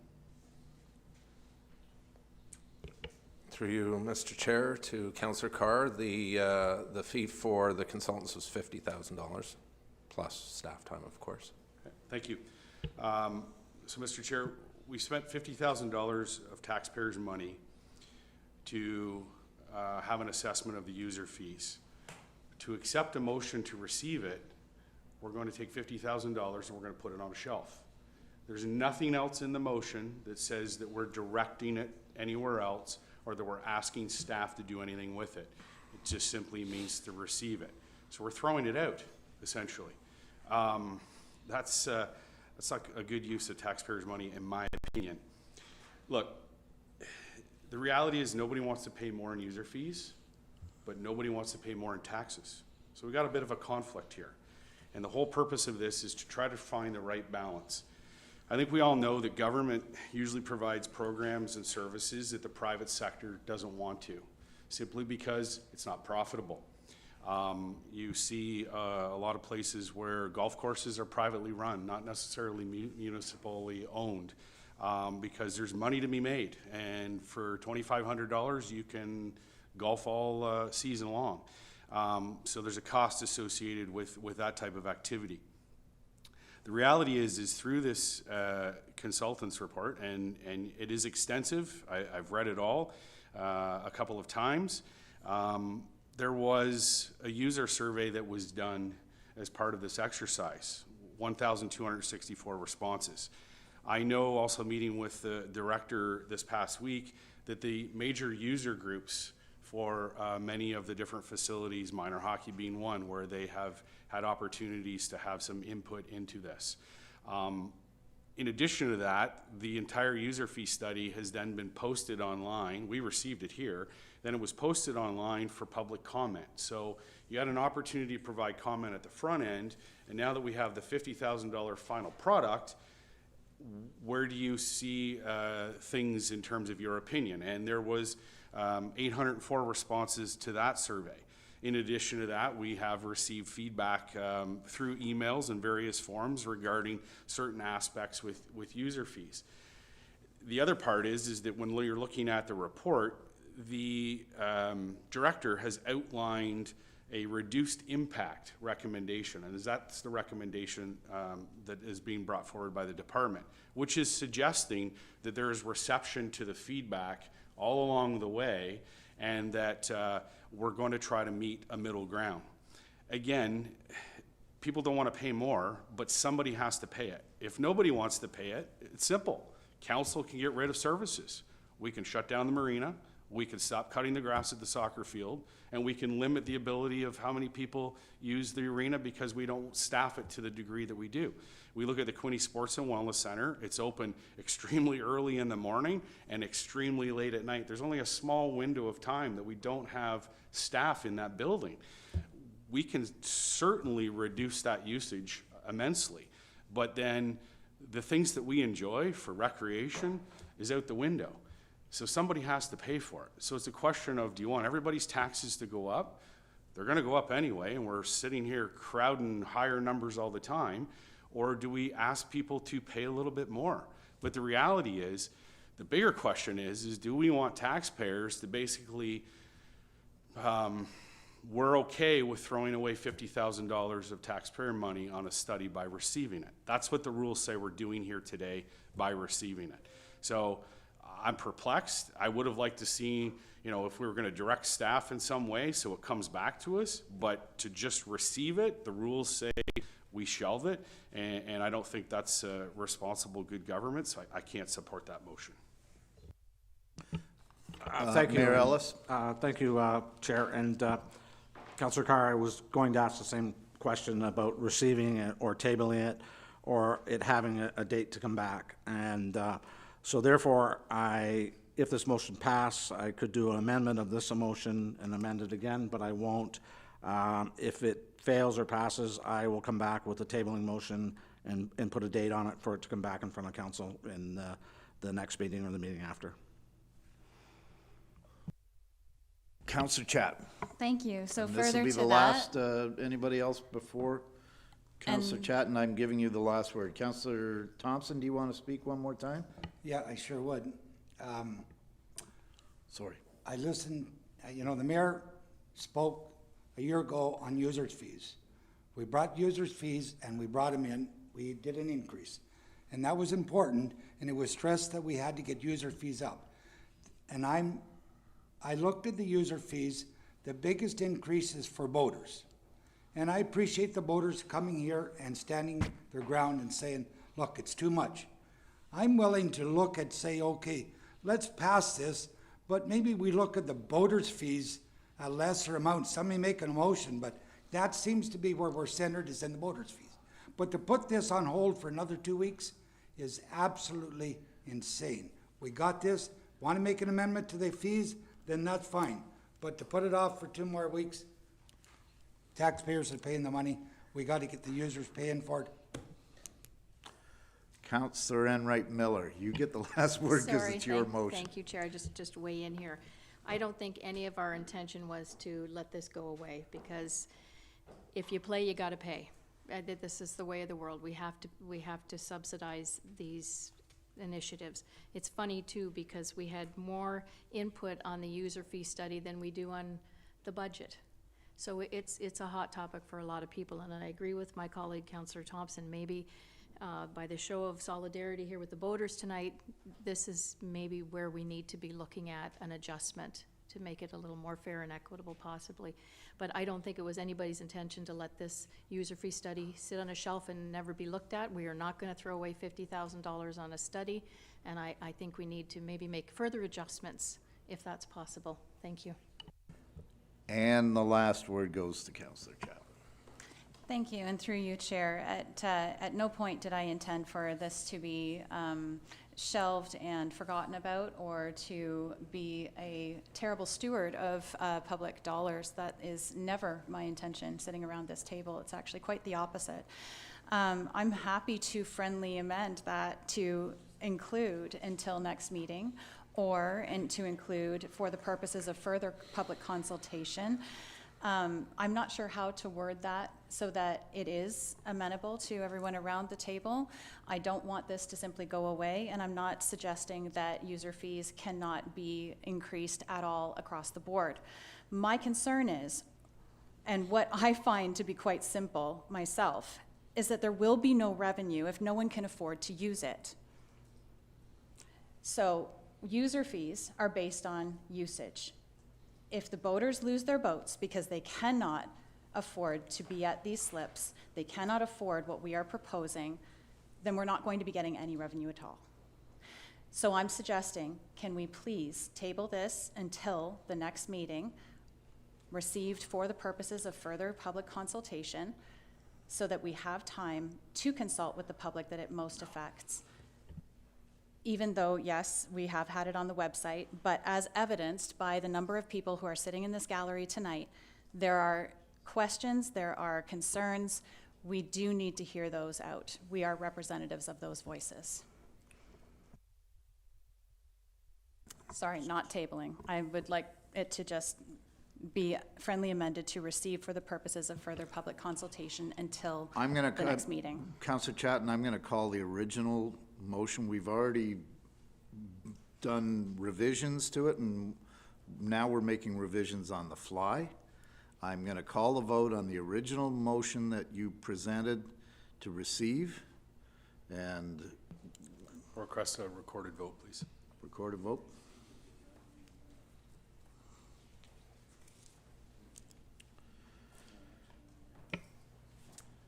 Through you, Mr. Chair, to Councillor Carr, the fee for the consultants was $50,000 plus staff time, of course. Okay, thank you. So, Mr. Chair, we spent $50,000 of taxpayers' money to have an assessment of the user fees. To accept a motion to receive it, we're going to take $50,000 and we're going to put it on a shelf. There's nothing else in the motion that says that we're directing it anywhere else or that we're asking staff to do anything with it. It just simply means to receive it. So we're throwing it out, essentially. That's not a good use of taxpayers' money, in my opinion. Look, the reality is nobody wants to pay more in user fees, but nobody wants to pay more in taxes. So we got a bit of a conflict here. And the whole purpose of this is to try to find the right balance. I think we all know that government usually provides programs and services that the private sector doesn't want to, simply because it's not profitable. You see a lot of places where golf courses are privately run, not necessarily municipally owned, because there's money to be made. And for $2,500, you can golf all season long. So there's a cost associated with that type of activity. The reality is through this consultant's report, and it is extensive, I've read it all a couple of times, there was a user survey that was done as part of this exercise, 1,264 responses. I know, also meeting with the director this past week, that the major user groups for many of the different facilities, minor hockey being one, where they have had opportunities to have some input into this. In addition to that, the entire user fee study has then been posted online. We received it here. Then it was posted online for public comment. So you had an opportunity to provide comment at the front end, and now that we have the $50,000 final product, where do you see things in terms of your opinion? And there was 804 responses to that survey. In addition to that, we have received feedback through emails and various forms regarding certain aspects with user fees. The other part is that when you're looking at the report, the director has outlined a reduced impact recommendation, and that's the recommendation that is being brought forward by the department, which is suggesting that there is reception to the feedback all along the way, and that we're going to try to meet a middle ground. Again, people don't want to pay more, but somebody has to pay it. If nobody wants to pay it, it's simple. Council can get rid of services. We can shut down the marina, we can stop cutting the grass at the soccer field, and we can limit the ability of how many people use the arena because we don't staff it to the degree that we do. We look at the Quinte Sports and Wellness Center. It's open extremely early in the morning and extremely late at night. There's only a small window of time that we don't have staff in that building. We can certainly reduce that usage immensely, but then the things that we enjoy for recreation is out the window. So somebody has to pay for it. So it's a question of, do you want everybody's taxes to go up? They're going to go up anyway, and we're sitting here crowding higher numbers all the time. Or do we ask people to pay a little bit more? But the reality is, the bigger question is do we want taxpayers to basically, we're okay with throwing away $50,000 of taxpayer money on a study by receiving it. That's what the rules say we're doing here today by receiving it. So I'm perplexed. I would have liked to see, if we were going to direct staff in some way so it comes back to us, but to just receive it, the rules say we shelve it, and I don't think that's responsible good government, so I can't support that motion. Thank you. Mayor Ellis? Thank you, Chair. And Councillor Carr, I was going to ask the same question about receiving it or tabling it or it having a date to come back. And so therefore, if this motion passed, I could do an amendment of this motion and amend it again, but I won't. If it fails or passes, I will come back with a tabling motion and put a date on it for it to come back in front of council in the next meeting or the meeting after. Counselor Chat. Thank you. So And this will further be to the that, last, anybody else before Counselor Chat, and I'm giving you the last word. Counselor Thompson, do you want to speak one more time? Yeah, I sure would. Sorry. I listened, the mayor spoke a year ago on users' fees. We brought users' fees and we brought them in, we did an increase. And that was important, and it was stressed that we had to get user fees up. And I looked at the user fees, the biggest increase is for boaters. And I appreciate the boaters coming here and standing their ground and saying, look, it's too much. I'm willing to look at, say, okay, let's pass this, but maybe we look at the boaters' fees a lesser amount. Somebody make a motion, but that seems to be where we're centered, is in the boaters' fees. But to put this on hold for another 2 weeks is absolutely insane. We got this, want to make an amendment to the fees, then that's fine. But to put it off for 2 more weeks, taxpayers are paying the money. We got to get the users paying for it. Counselor Enright Miller, you get the last word because it's your motion. Thank you, Chair. Just weigh in here. I don't think any of our intention was to let this go away, because if you play, you gotta pay. This is the way of the world. We have to subsidize these initiatives. It's funny too, because we had more input on the user fee study than we do on the budget. So it's a hot topic for a lot of people, and I agree with my colleague, Councillor Thompson. Maybe by the show of solidarity here with the voters tonight, this is maybe where we need to be looking at an adjustment to make it a little more fair and equitable possibly. But I don't think it was anybody's intention to let this user fee study sit on a shelf and never be looked at. We are not gonna throw away $50,000 on a study, and I think we need to maybe make further adjustments if that's possible. Thank you. And the last word goes to Counselor Chapman. thank you, and through you, Chair, at no point did I intend for this to be shelved and forgotten about, or to be a terrible steward of public dollars. That is never my intention sitting around this table. It's actually quite the opposite. I'm happy to friendly amend that to include until next meeting, and to include for the purposes of further public consultation. I'm not sure how to word that so that it is amenable to everyone around the table. I don't want this to simply go away, and I'm not suggesting that user fees cannot be increased at all across the board. My concern is, and what I find to be quite simple myself, is that there will be no revenue if no one can afford to use it. So user fees are based on usage. If the boaters lose their boats because they cannot afford to be at these slips, they cannot afford what we are proposing, then we're not going to be getting any revenue at all. So I'm suggesting, can we please table this until the next meeting, received for the purposes of further public consultation, so that we have time to consult with the public that it most affects. Even though, yes, we have had it on the website, but as evidenced by the number of people who are sitting in this gallery tonight, there are questions, there are concerns. We do need to hear those out. We are representatives of those voices. Sorry, not tabling. I would like it to just be friendly amended to receive for the purposes of further public consultation until the next meeting. Councillor Chatton, I'm going to call the original motion. We've already done revisions to it, and now we're making revisions on the fly. I'm going to call a vote on the original motion that you presented to receive, and Request a recorded vote, please. record a vote.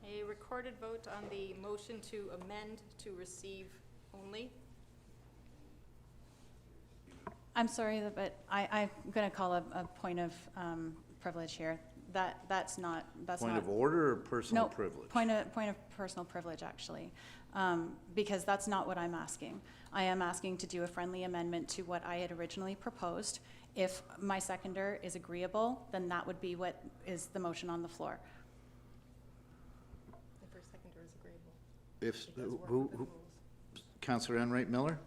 A recorded vote on the motion to amend to receive only. I'm sorry, but I'm going to call a point of privilege here. That's not. Point of order or personal No, privilege? point of personal privilege, actually, because that's not what I'm asking. I am asking to do a friendly amendment to what I had originally proposed. If my seconder is agreeable, then that would be what is the motion on the floor. If our seconder is agreeable. If, Councillor Enright Miller?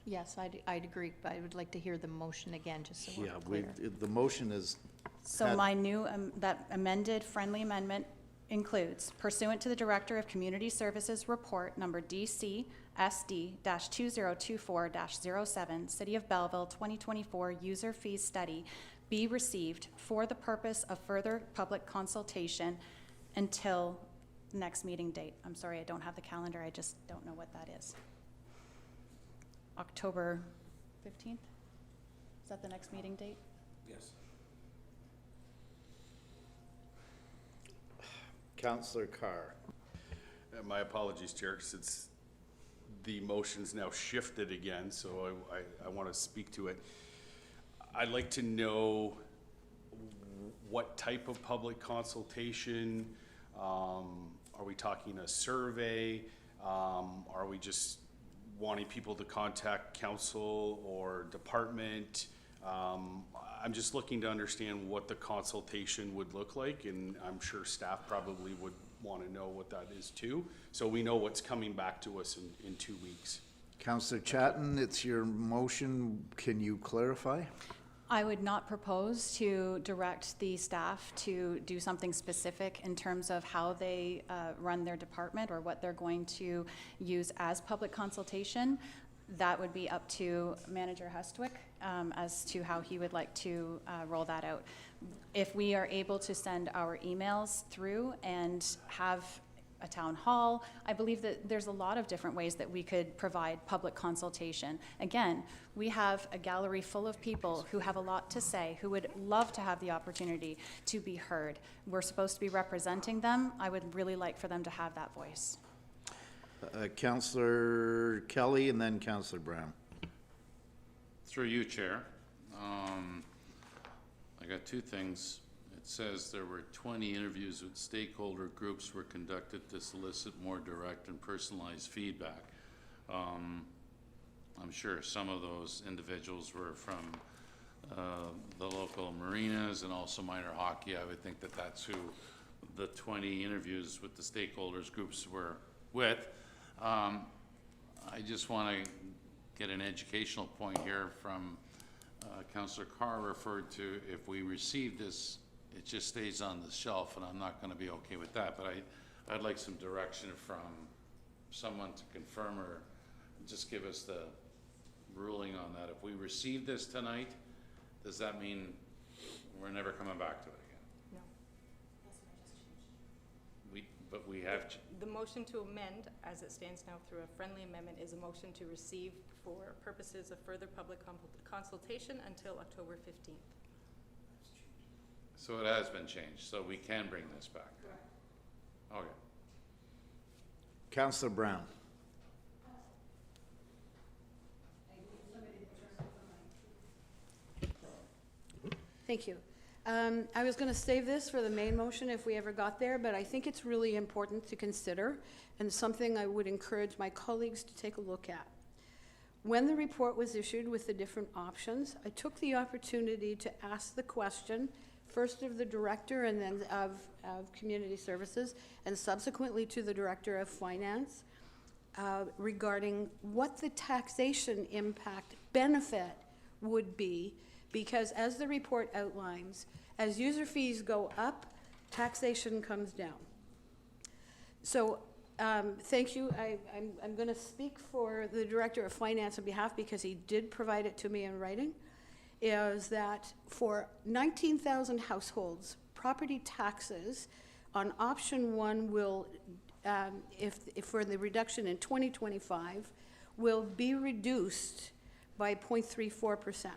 Yes, I'd agree, but I would like to hear the motion again, just so we're Yeah, clear. the motion is, So my new, that amended friendly amendment includes pursuant to the Director of Community Services Report number DCSD-2024-07, City of Belleville 2024 User Fees Study be received for the purpose of further public consultation until next meeting date. I'm sorry, I don't have the calendar, I just don't know what that is. October 15th? Is that the next meeting date? Yes. Councillor Carr. My apologies, Chair, since the motion's now shifted again, so I want to speak to it. I'd like to know what type of public consultation. Are we talking a survey? Are we just wanting people to contact council or department? I'm just looking to understand what the consultation would look like, and I'm sure staff probably would want to know what that is too, so we know what's coming back to us in 2 weeks. Councillor Chatton, it's your motion. Can you clarify? I would not propose to direct the staff to do something specific in terms of how they run their department or what they're going to use as public consultation. That would be up to Manager Hustwick as to how he would like to roll that out. If we are able to send our emails through and have a town hall, I believe that there's a lot of different ways that we could provide public consultation. Again, we have a gallery full of people who have a lot to say, who would love to have the opportunity to be heard. We're supposed to be representing them. I would really like for them to have that voice. Councillor Kelly and then Councillor Brown. Through you, Chair. I got two things. It says there were 20 interviews with stakeholder groups were conducted to solicit more direct and personalized feedback. I'm sure some of those individuals were from the local marinas and also minor hockey. I would think that that's who the 20 interviews with the stakeholders groups were with. I just want to get an educational point here from Councillor Carr referred to. If we receive this, it just stays on the shelf, and I'm not going to be okay with that. But I'd like some direction from someone to confirm or just give us the ruling on that. If we receive this tonight, does that mean we're never coming back to it again? No. But we have. The motion to amend, as it stands now through a friendly amendment, is a motion to receive for purposes of further public consultation until October 15th. So it has been changed, so we can bring this back. Okay. Councillor Brown. Thank you. I was going to save this for the main motion if we ever got there, but I think it's really important to consider and something I would encourage my colleagues to take a look at. When the report was issued with the different options, I took the opportunity to ask the question, first of the director and then of community services, and subsequently to the director of finance, regarding what the taxation impact benefit would be, because as the report outlines, as user fees go up, taxation comes down. So thank you. I'm going to speak for the Director of Finance on behalf, because he did provide it to me in writing, is that for 19,000 households, property taxes on option one will, if for the reduction in 2025, will be reduced by 0.34%.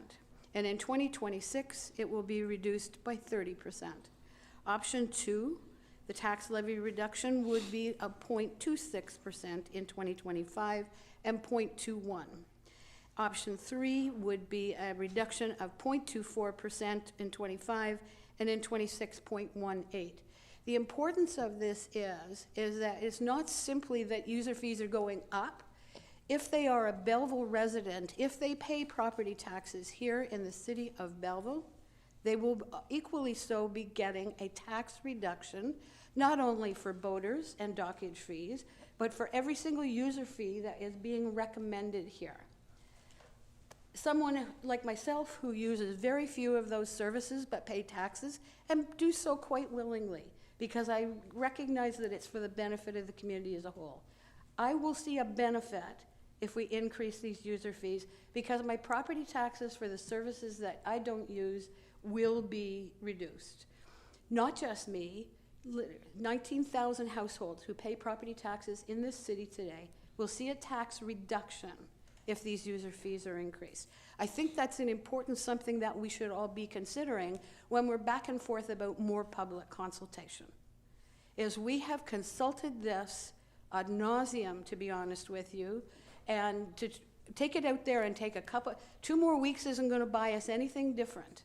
And in 2026, it will be reduced by 30%. Option two, the tax levy reduction would be a 0.26% in 2025 and 0.21. Option three would be a reduction of 0.24% in 25 and in 26.18. The importance of this is that it's not simply that user fees are going up. If they are a Belleville resident, if they pay property taxes here in the city of Belleville, they will equally so be getting a tax reduction, not only for boaters and dockage fees, but for every single user fee that is being recommended here. someone like myself who uses very few of those services but pay taxes and do so quite willingly because I recognize that it's for the benefit of the community as a whole. I will see a benefit if we increase these user fees because my property taxes for the services that I don't use will be reduced. Not just me, 19,000 households who pay property taxes in this city today will see a tax reduction if these user fees are increased. I think that's an important something that we should all be considering when we're back and forth about more public consultation. Is we have consulted this ad nauseum, to be honest with you, and to take it out there and take 2 more weeks isn't going to buy us anything different.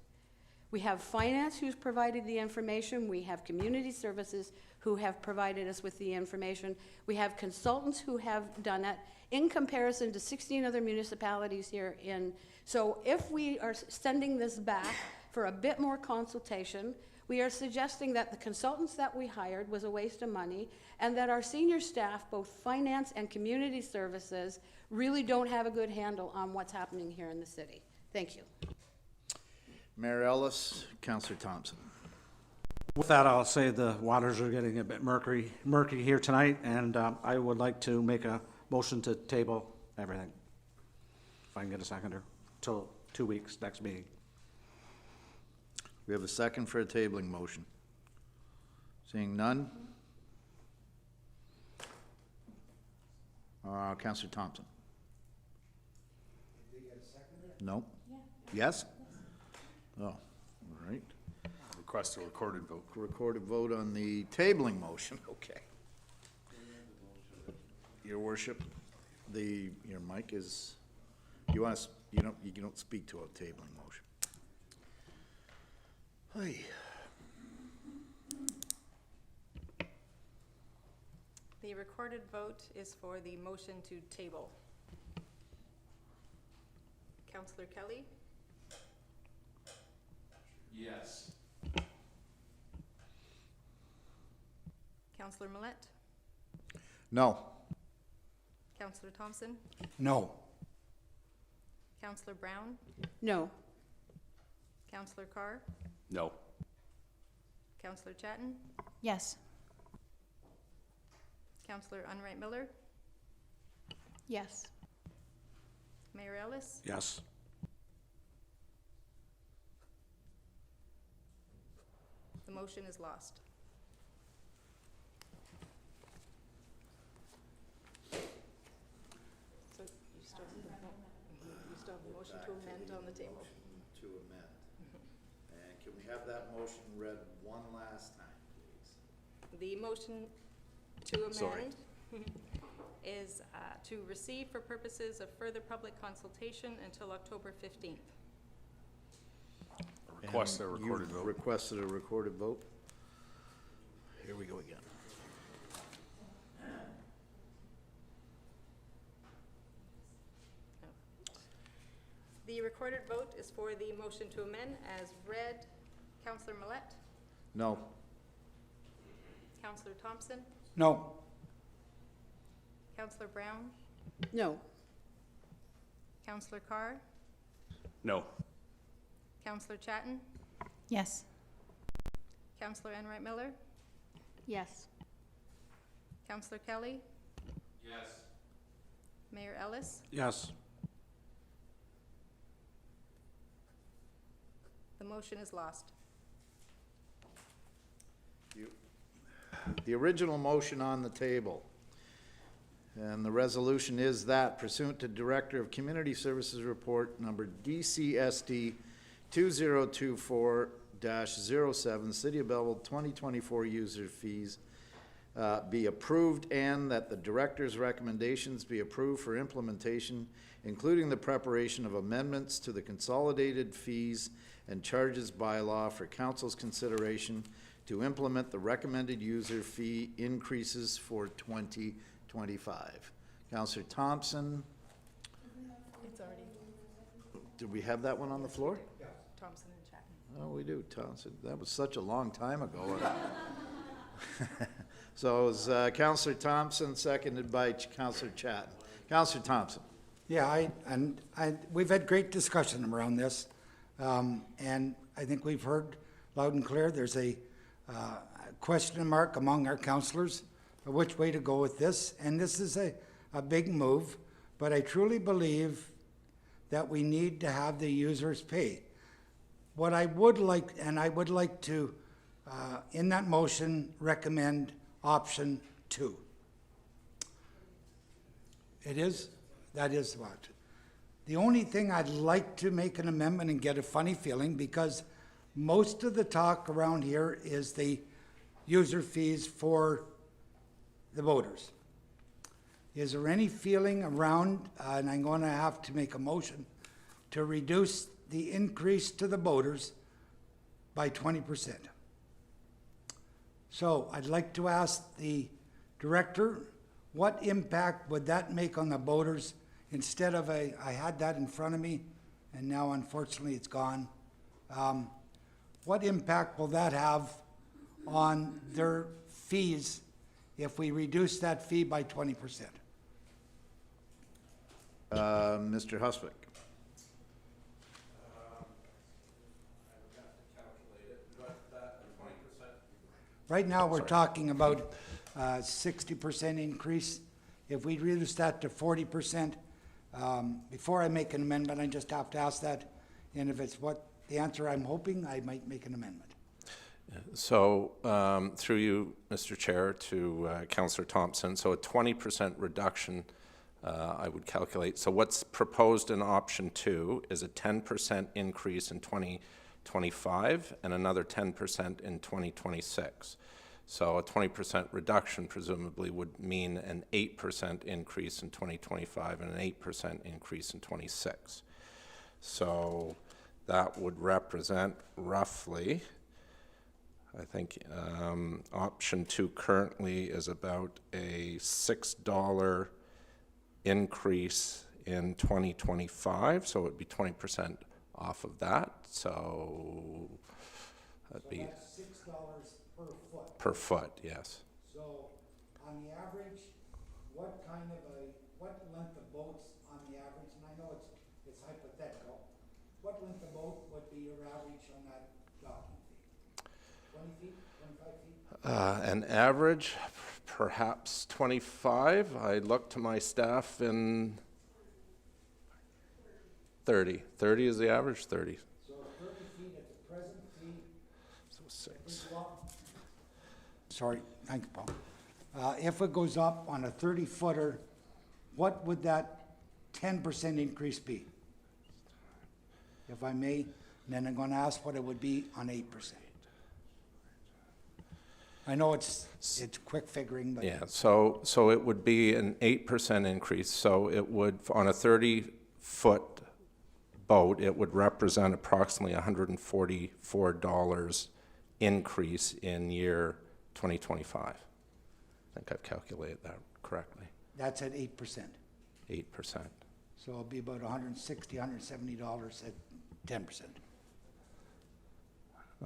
We have finance who's provided the information. We have community services who have provided us with the information. We have consultants who have done it in comparison to 16 other municipalities here in. So if we are sending this back for a bit more consultation, we are suggesting that the consultants that we hired was a waste of money and that our senior staff, both finance and community services, really don't have a good handle on what's happening here in the city. Thank you. Mayor Ellis, Councillor Thompson. With that, I'll say the waters are getting a bit murky here tonight, and I would like to make a motion to table everything. If I can get a seconder, till 2 weeks, next meeting. We have a second for a tabling motion. Seeing none. Councillor Thompson. No? Yes? Oh, all right. Request a recorded vote. Recorded vote on the tabling motion, okay. Your worship, your mic is, you don't speak to a tabling motion. Hey. The recorded vote is for the motion to table. Councillor Kelly? Yes. Councillor Millette? No. Councillor Thompson? No. Councillor Brown? No. Councillor Carr? No. Councillor Chatton? Yes. Councillor Unright Miller? Yes. Mayor Ellis? Yes. The motion is lost. So you still have the motion to amend on the table. Motion to amend. And can we have that motion read one last time, please? The motion to Sorry. amend is to receive for purposes of further public consultation until October 15th. Request a And recorded you've vote. requested a recorded vote. Here we go again. The recorded vote is for the motion to amend as read. Councillor Millette? No. Councillor Thompson? No. Councillor Brown? No. Councillor Carr? No. Councillor Chatton? Yes. Councillor Enright Miller? Yes. Councillor Kelly? Yes. Mayor Ellis? Yes. The motion is lost. The original motion on the table. And the resolution is that pursuant to Director of Community Services Report number DCSD 2024-07, City of Belleville 2024 user fees be approved, and that the Director's recommendations be approved for implementation, including the preparation of amendments to the consolidated fees and charges bylaw for Council's consideration to implement the recommended user fee increases for 2025. Councillor Thompson, It's already did we have that one on the floor? Thompson and Chatton. Oh, we do, Thompson. That was such a long time ago. So it was Councillor Thompson, seconded by Councillor Chatton. Councillor Thompson. Yeah, we've had great discussion around this, and I think we've heard loud and clear, there's a question mark among our councillors of which way to go with this, and this is a big move, but I truly believe that we need to have the users pay. What I would like, and I would like to, in that motion, recommend option 2. It is? That is what. The only thing I'd like to make an amendment and get a funny feeling, because most of the talk around here is the user fees for the voters. Is there any feeling around, and I'm going to have to make a motion, to reduce the increase to the voters by 20%? So I'd like to ask the director, what impact would that make on the voters? Instead of I had that in front of me, and now unfortunately it's gone. What impact will that have on their fees if we reduce that fee by 20%? Mr. Husvick. Right now, we're talking about 60% increase. If we reduce that to 40%, before I make an amendment, I just have to ask that. And if it's what the answer I'm hoping, I might make an amendment. So, through you, Mr. Chair, to Councillor Thompson, so a 20% reduction, I would calculate. So what's proposed in option 2 is a 10% increase in 2025 and another 10% in 2026. So a 20% reduction presumably would mean an 8% increase in 2025 and an 8% increase in 26. So that would represent roughly, I think option 2 currently is about a $6 increase in 2025, so it would be 20% off of that. So that'd be that's $6 per foot. per foot, yes. So on the average, what length of boats on the average, and I know it's hypothetical, what length of boat would be your average on that docking fee? 20 feet, 25 feet? An average, perhaps 25. I look to my staff in 30. 30 is the average, 30. So 30 feet at the present fee. So 6. Sorry, thank you, Paul. If it goes up on a 30-footer, what would that 10% increase be? If I may, and then I'm going to ask what it would be on 8%. I know it's quick figuring, but Yeah, so it would be an 8% increase. So it would, on a 30-foot boat, it would represent approximately $144 increase in year 2025. I think I've calculated that correctly. that's at 8%. 8%. So it'll be about $160, $170 at 10%.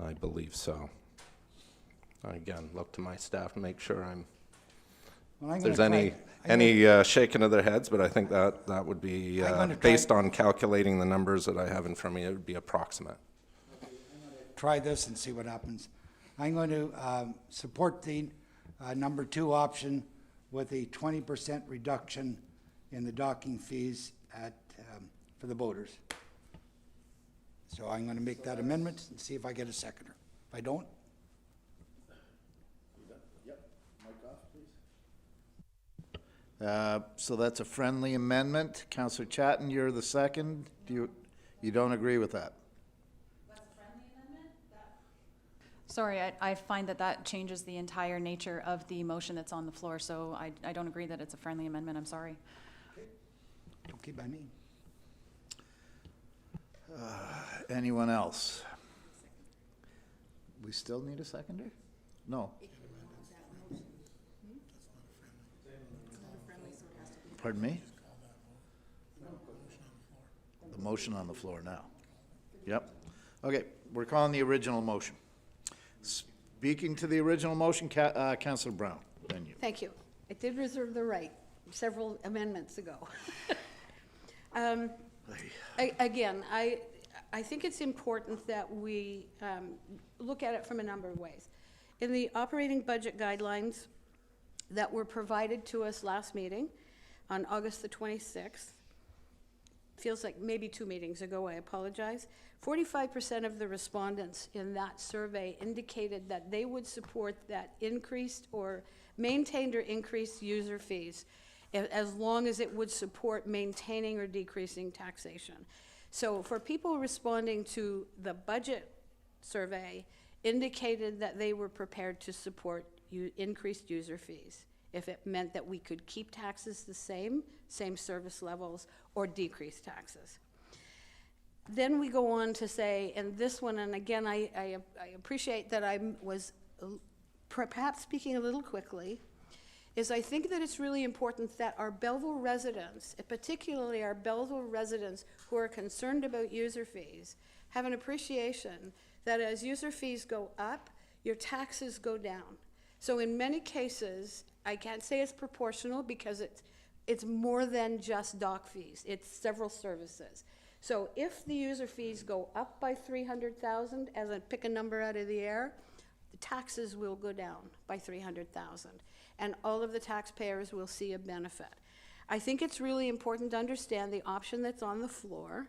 I believe so. Again, look to my staff to make sure Well, I'm if gonna there's try- any shaking of their heads, but I think that would be, I'm gonna based try- on calculating the numbers that I have in front of me, it would be approximate. Try this and see what happens. I'm going to support the number 2 option with a 20% reduction in the docking fees for the boaters. So I'm going to make that amendment and see if I get a seconder. If I don't, So that's a friendly amendment. Councillor Chatton, you're the second. You don't agree with that? Sorry, I find that changes the entire nature of the motion that's on the floor, so I don't agree that it's a friendly amendment, I'm sorry. okay by me. Anyone else? We still need a seconder? No. Pardon me? The motion on the floor now. Yep. Okay, we're calling the original motion. Speaking to the original motion, Councillor Brown, then you. Thank you. I did reserve the right several amendments ago. Again, I think it's important that we look at it from a number of ways. In the operating budget guidelines that were provided to us last meeting on August the 26th, feels like maybe 2 meetings ago, I apologize, 45% of the respondents in that survey indicated that they would support that increased or maintained or increased user fees as long as it would support maintaining or decreasing taxation. So for people responding to the budget survey, indicated that they were prepared to support increased user fees if it meant that we could keep taxes the same service levels, or decrease taxes. Then we go on to say, and this one, and again, I appreciate that I was perhaps speaking a little quickly, is I think that it's really important that our Belleville residents, particularly our Belleville residents who are concerned about user fees, have an appreciation that as user fees go up, your taxes go down. So in many cases, I can't say it's proportional because it's more than just dock fees. It's several services. So if the user fees go up by 300,000, as I pick a number out of the air, the taxes will go down by 300,000, and all of the taxpayers will see a benefit. I think it's really important to understand the option that's on the floor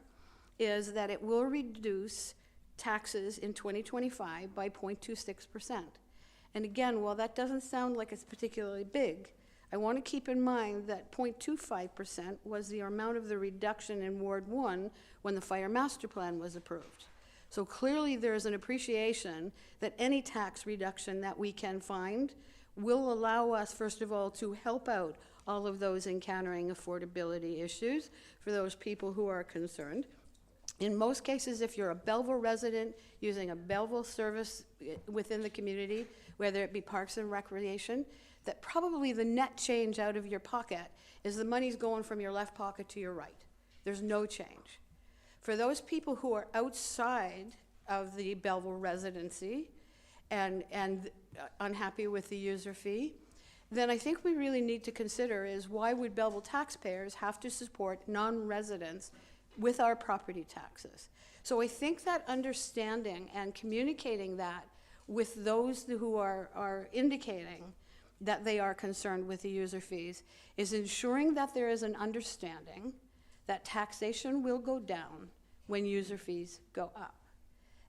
is that it will reduce taxes in 2025 by 0.26%. And again, while that doesn't sound like it's particularly big, I want to keep in mind that 0.25% was the amount of the reduction in Ward 1 when the Fire Master Plan was approved. So clearly there's an appreciation that any tax reduction that we can find will allow us, first of all, to help out all of those encountering affordability issues for those people who are concerned. In most cases, if you're a Belleville resident using a Belleville service within the community, whether it be Parks and Recreation, that probably the net change out of your pocket is the money's going from your left pocket to your right. There's no change. For those people who are outside of the Belleville residency and unhappy with the user fee, then I think we really need to consider is why would Belleville taxpayers have to support non-residents with our property taxes? So I think that understanding and communicating that with those who are indicating that they are concerned with the user fees is ensuring that there is an understanding that taxation will go down when user fees go up,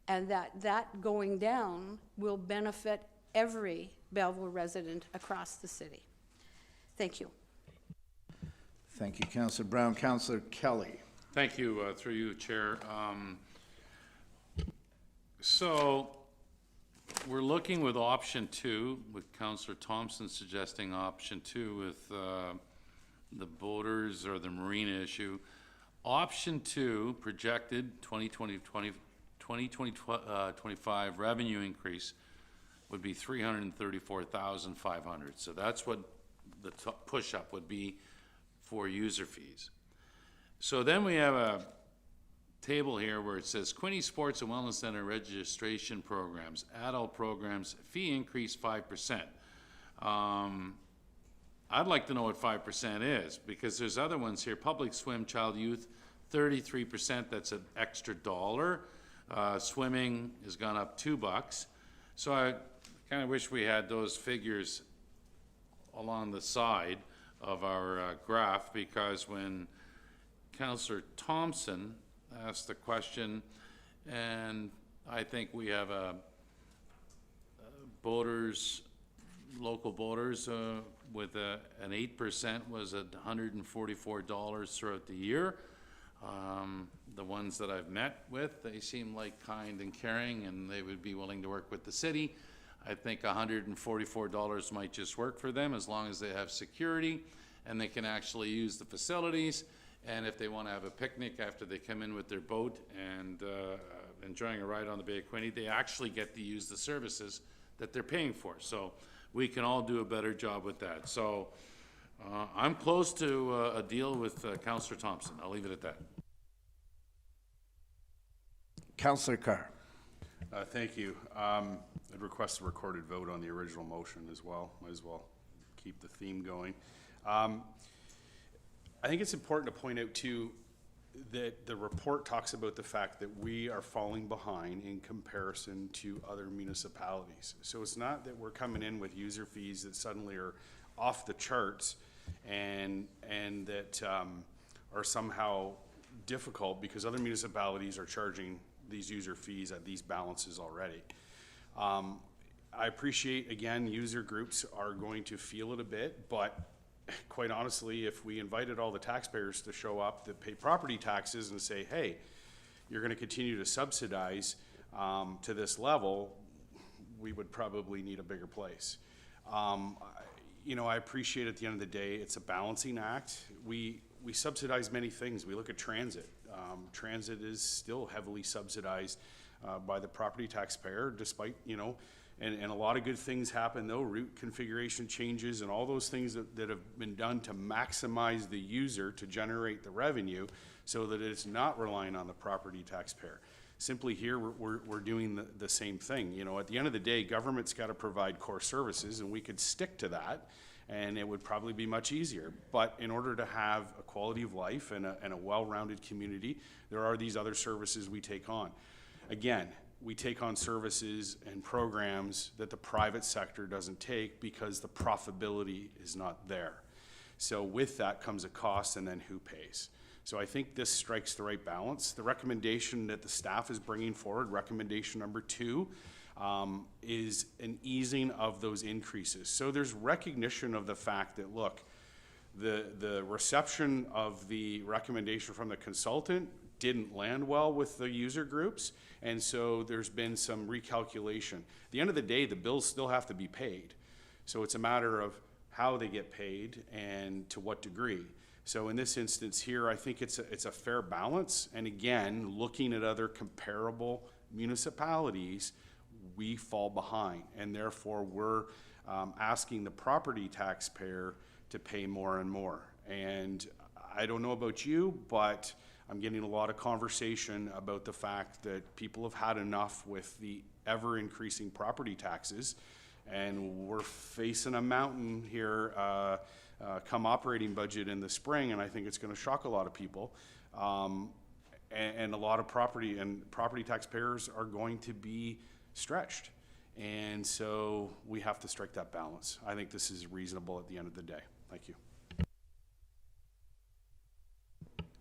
and that going down will benefit every Belleville resident across the city. Thank you. Thank you, Councillor Brown. Councillor Kelly. Thank you, through you, Chair. So we're looking with option 2, with Councillor Thompson suggesting option 2 with the boaters or the marina issue. Option 2 projected 2025 revenue increase would be $334,500. So that's what the push-up would be for user fees. So then we have a table here where it says Quinte Sports and Wellness Center registration programs, adult programs, fee increase 5%. I'd like to know what 5% is, because there's other ones here. Public swim, child, youth, 33%, that's an extra $1. Swimming has gone up $2. So I kind of wish we had those figures along the side of our graph, because when Councillor Thompson asked the question, and I think we have local boaters with an 8% was at $144 throughout the year. The ones that I've met with, they seem like kind and caring, and they would be willing to work with the city. I think $144 might just work for them as long as they have security and they can actually use the facilities. And if they want to have a picnic after they come in with their boat and enjoying a ride on the Bay of Quinte, they actually get to use the services that they're paying for. So we can all do a better job with that. So I'm close to a deal with Councillor Thompson. I'll leave it at that. Councillor Carr. Thank you. I'd request a recorded vote on the original motion as well. Might as well keep the theme going. I think it's important to point out too, that the report talks about the fact that we are falling behind in comparison to other municipalities. So it's not that we're coming in with user fees that suddenly are off the charts and that are somehow difficult because other municipalities are charging these user fees at these balances already. I appreciate, again, user groups are going to feel it a bit, but quite honestly, if we invited all the taxpayers to show up that pay property taxes and say, hey, you're gonna continue to subsidize to this level, we would probably need a bigger place. You know, I appreciate at the end of the day, it's a balancing act. We subsidize many things. We look at transit. Transit is still heavily subsidized by the property taxpayer, despite, you know, and a lot of good things happen though, route configuration changes and all those things that have been done to maximize the user to generate the revenue so that it's not relying on the property taxpayer. Simply here, we're doing the same thing. You know, at the end of the day, government's got to provide core services and we could stick to that and it would probably be much easier. But in order to have a quality of life and a well-rounded community, there are these other services we take on. Again, we take on services and programs that the private sector doesn't take because the profitability is not there. So with that comes a cost and then who pays. So I think this strikes the right balance. The recommendation that the staff is bringing forward, recommendation number 2, is an easing of those increases. So there's recognition of the fact that, look, the reception of the recommendation from the consultant didn't land well with the user groups, and so there's been some recalculation. At the end of the day, the bills still have to be paid. So it's a matter of how they get paid and to what degree. So in this instance here, I think it's a fair balance. And again, looking at other comparable municipalities, we fall behind. And therefore, we're asking the property taxpayer to pay more and more. And I don't know about you, but I'm getting a lot of conversation about the fact that people have had enough with the ever-increasing property taxes, and we're facing a mountain here come operating budget in the spring, and I think it's going to shock a lot of people. And a lot of property taxpayers are going to be stretched. And so we have to strike that balance. I think this is reasonable at the end of the day. Thank you.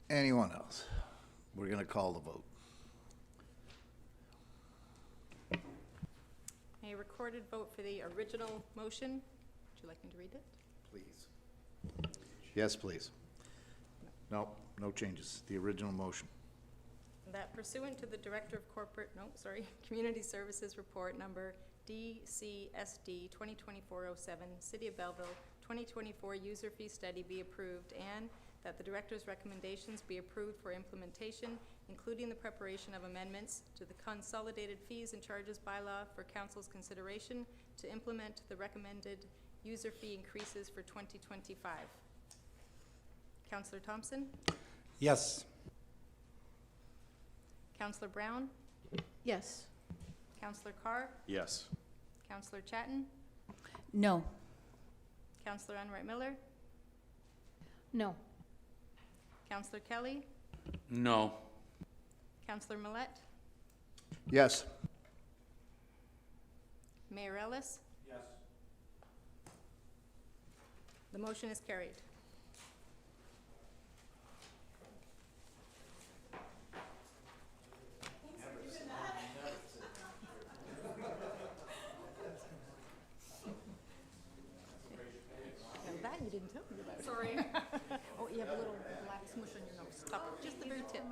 Anyone else? We're going to call the vote. A recorded vote for the original motion. Would you like me to read it? Please. Yes, please. No, no changes. The original motion. That pursuant to the Director of Community Services Report number DCSD 2024-07, City of Belleville 2024 user fee study be approved, and that the Director's recommendations be approved for implementation, including the preparation of amendments to the Consolidated Fees and Charges Bylaw for Council's consideration to implement the recommended user fee increases for 2025. Councillor Thompson? Yes. Councillor Brown? Yes. Councillor Carr? Yes. Councillor Chatton? No. Councillor Enright Miller? No. Councillor Kelly? No. Councillor Millette? Yes. Mayor Ellis? Yes. The motion is carried. And that you didn't tell me about. Sorry. Oh, you have a little black smush on your nose. Top, just the very tip.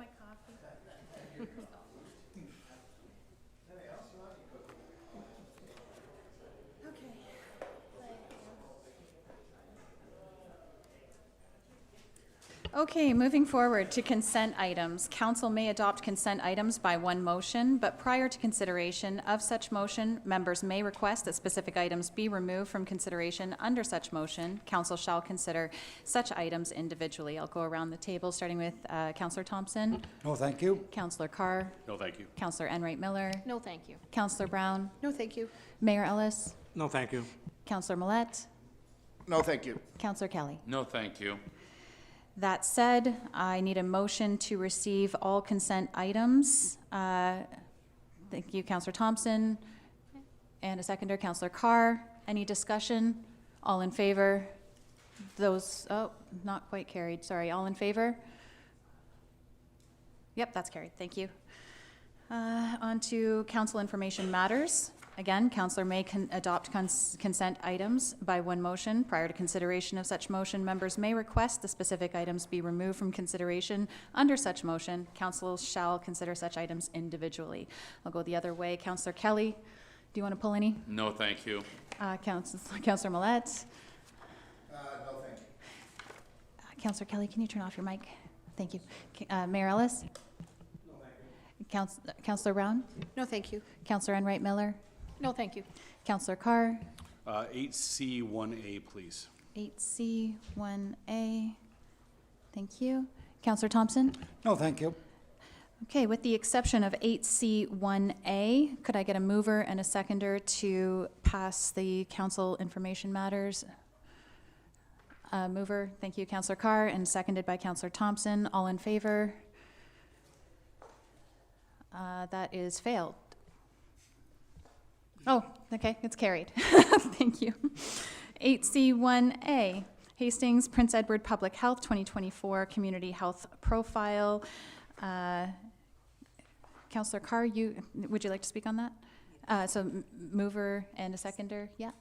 Okay, moving forward to consent items. Council may adopt consent items by one motion, but prior to consideration of such motion, members may request that specific items be removed from consideration under such motion. Council shall consider such items individually. I'll go around the table, starting with Councillor Thompson, No, thank you. Councillor Carr, No, thank you. Councillor Enright Miller, No, thank you. Councillor Brown, No, thank you. Mayor Ellis, No, thank you. Councillor Millette, No, thank you. Councillor Kelly. No, thank you. That said, I need a motion to receive all consent items. Thank you, Councillor Thompson. And a seconder, Councillor Carr. Any discussion? All in favor? Those, oh, not quite carried, sorry. All in favor? Yep, that's carried, thank you. On to council information matters. Again, councillor may adopt consent items by one motion. Prior to consideration of such motion, members may request the specific items be removed from consideration under such motion. Council shall consider such items individually. I'll go the other way. Councillor Kelly, do you want to pull any? No, thank you. Councillor Millette? No, thank you. Councillor Kelly, can you turn off your mic? Thank you. Mayor Ellis? No, thank you. Councillor Brown? No, thank you. Councillor Enright Miller? No, thank you. Councillor Carr? 8C1A, please. 8C1A. Thank you. Councillor Thompson? No, thank you. Okay, with the exception of 8C1A, could I get a mover and a seconder to pass the council information matters? Mover, thank you, Councillor Carr, and seconded by Councillor Thompson. All in favor? That is failed. Oh, okay, it's carried. Thank you. 8C1A, Hastings Prince Edward Public Health 2024 Community Health Profile. Councillor Carr, would you like to speak on that? So mover and a seconder, yeah.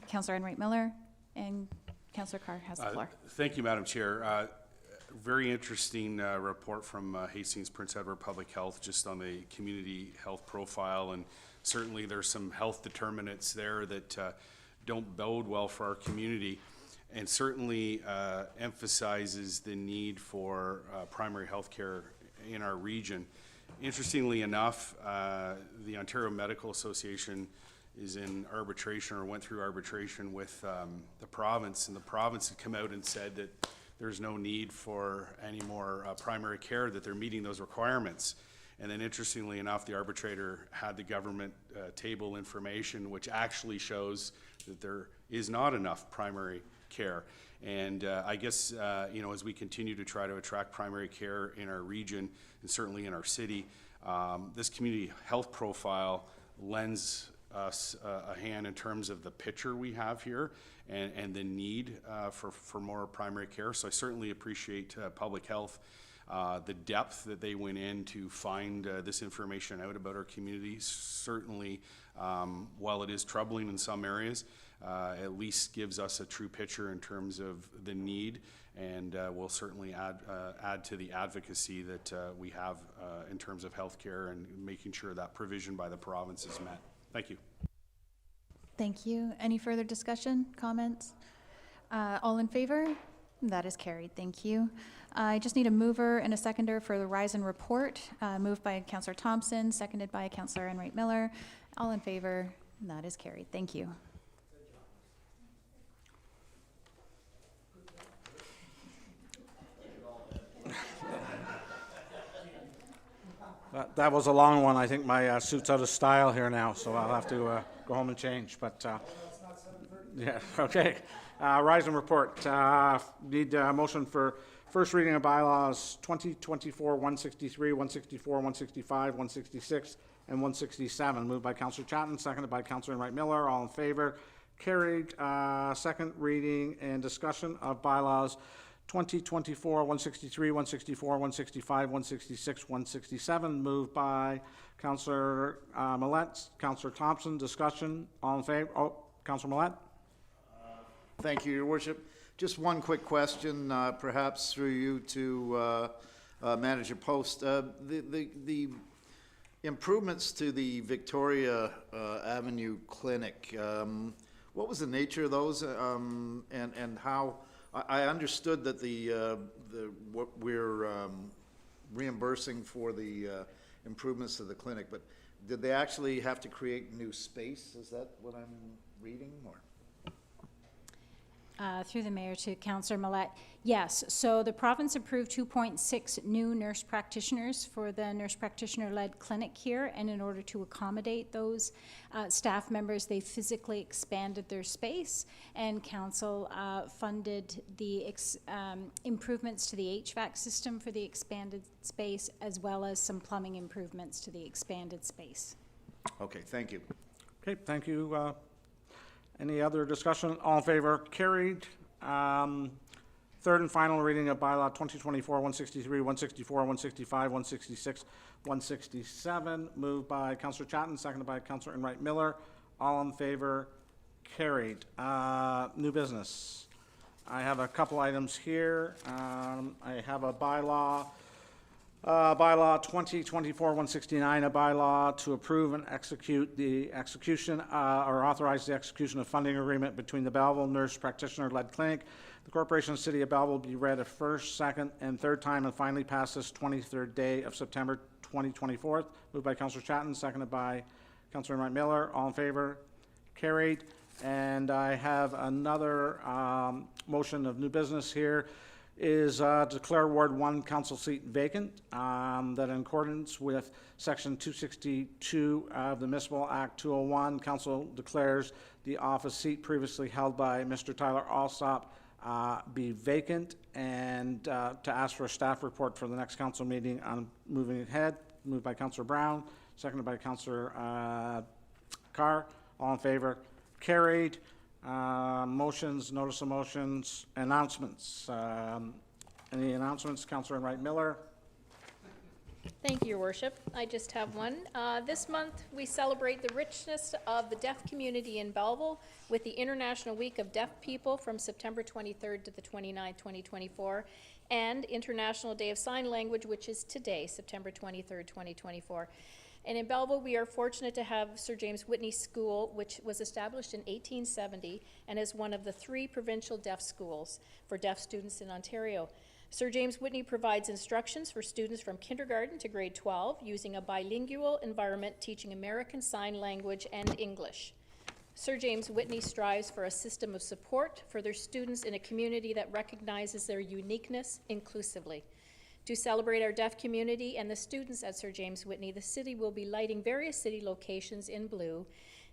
Councillor Enright Miller and Councillor Carr has the floor. Thank you, Madam Chair. Very interesting report from Hastings Prince Edward Public Health just on the community health profile, and certainly there's some health determinants there that don't bode well for our community, and certainly emphasizes the need for primary health care in our region. Interestingly enough, the Ontario Medical Association is in arbitration, or went through arbitration with the province, and the province had come out and said that there's no need for any more primary care, that they're meeting those requirements. And then interestingly enough, the arbitrator had the government table information, which actually shows that there is not enough primary care. And I guess, as we continue to try to attract primary care in our region, and certainly in our city, this community health profile lends us a hand in terms of the picture we have here and the need for more primary care. So I certainly appreciate public health, the depth that they went in to find this information out about our community. Certainly, while it is troubling in some areas, at least gives us a true picture in terms of the need, and will certainly add to the advocacy that we have in terms of healthcare and making sure that provision by the province is met. Thank you. Thank you. Any further discussion, comments? All in favor? That is carried. Thank you. I just need a mover and a seconder for the Rise and Report. Moved by Councillor Thompson, seconded by Councillor Enright Miller. All in favor? That is carried. Thank you. That was a long one. I think my suit's out of style here now, so I'll have to go home and change, but, yeah, okay. Rise and Report. Need a motion for first reading of bylaws 2024-163, 164, 165, 166, and 167. Moved by Councillor Chatton, seconded by Councillor Enright Miller. All in favor? Carried. Second reading and discussion of bylaws 2024, 163, 164, 165, 166, 167, moved by Councillor Millette, Councillor Thompson. Discussion, all in favor? Oh, Councillor Millette? Thank you, Your Worship. Just one quick question, perhaps through you to Manager Post. The improvements to the Victoria Avenue Clinic, what was the nature of those, and how? I understood that what we're reimbursing for the improvements to the clinic, but did they actually have to create new space? Is that what I'm reading, or? through the mayor to Councillor Millette. Yes, so the province approved 2.6 new nurse practitioners for the nurse practitioner-led clinic here, and in order to accommodate those staff members, they physically expanded their space, and council funded the improvements to the HVAC system for the expanded space, as well as some plumbing improvements to the expanded space. Okay, thank you. Okay, thank you. Any other discussion? All in favor? Carried. Third and final reading of bylaw 2024-163, 164, 165, 166, 167. Moved by Councillor Chatton, seconded by Councillor Enright Miller. All in favor? Carried. New business. I have a couple items here. I have a bylaw 2024-169, a bylaw to approve and execute the execution or authorize the execution of funding agreement between the Belleville Nurse Practitioner-led Clinic, the Corporation of the City of Belleville, be read a first, second, and third time and finally pass this 23rd day of September 2024. Moved by Councillor Chatton, seconded by Councillor Enright Miller. All in favor? Carried. And I have another motion of new business here. Is declare Ward 1 council seat vacant, that in accordance with Section 262 of the Municipal Act 201, council declares the office seat previously held by Mr. Tyler Alsop be vacant, and to ask for a staff report for the next council meeting on moving ahead. Moved by Councillor Brown, seconded by Councillor Carr. All in favor? Carried. Motions, notice of motions, announcements. Any announcements? Councillor Enright Miller. Thank you, Your Worship. I just have one. This month, we celebrate the richness of the deaf community in Belleville with the International Week of Deaf People from September 23rd to the 29th, 2024, and International Day of Sign Language, which is today, September 23rd, 2024. And in Belleville, we are fortunate to have Sir James Whitney School, which was established in 1870 and is one of the 3 provincial deaf schools for deaf students in Ontario. Sir James Whitney provides instructions for students from kindergarten to grade 12 using a bilingual environment teaching American Sign Language and English. Sir James Whitney strives for a system of support for their students in a community that recognizes their uniqueness inclusively. To celebrate our deaf community and the students at Sir James Whitney, the city will be lighting various city locations in blue.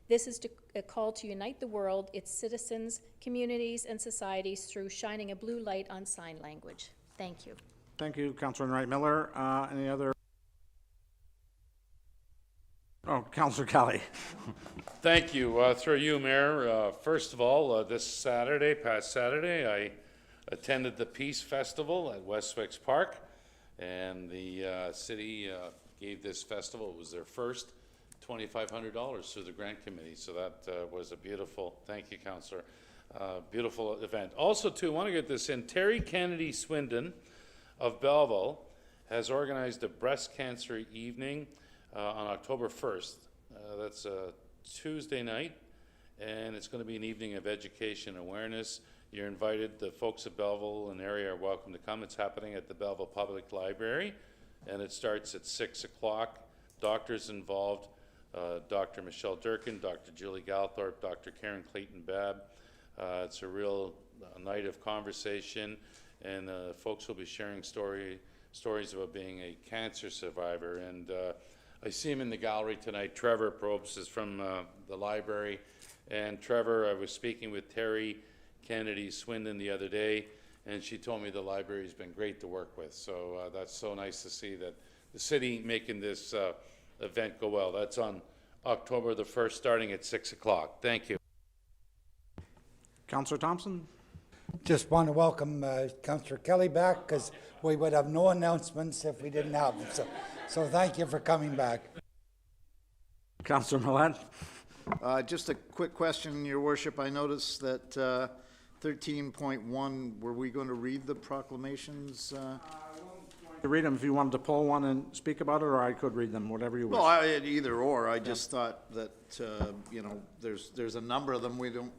This is a call to unite the world, its citizens, communities, and societies through shining a blue light on sign language. Thank you. Thank you, Councillor Enright Miller. Any other? Oh, Councillor Kelly. Thank you. Through you, Mayor. First of all, this past Saturday, I attended the Peace Festival at Westwicks Park, and the city gave this festival, it was their first, $2,500 through the grant committee, so that was a beautiful, thank you, Councillor, beautiful event. Also, too, I want to get this in, Terry Kennedy Swindon of Belleville has organized a breast cancer evening on October 1st. That's a Tuesday night, and it's going to be an evening of education and awareness. You're invited. The folks of Belleville and area are welcome to come. It's happening at the Belleville Public Library, and it starts at 6 o'clock. Doctors involved, Dr. Michelle Durkin, Dr. Julie Galthorpe, Dr. Karen Clayton-Babb. It's a real night of conversation, and folks will be sharing stories about being a cancer survivor. And I see him in the gallery tonight. Trevor Probst is from the library. And Trevor, I was speaking with Terry Kennedy Swindon the other day, and she told me the library's been great to work with. So that's so nice to see that the city making this event go well. That's on October the 1st, starting at 6 o'clock. Thank you. Councillor Thompson. Just want to welcome Councillor Kelly back, because we would have no announcements if we didn't have them. So thank you for coming back. Councillor Millette. Just a quick question, Your Worship. I noticed that 13.1, were we going to read the proclamations? To read them if you wanted to pull one and speak about it, or I could read them, whatever you wish. Well, either or. I just thought that, you know, there's a number of them we don't.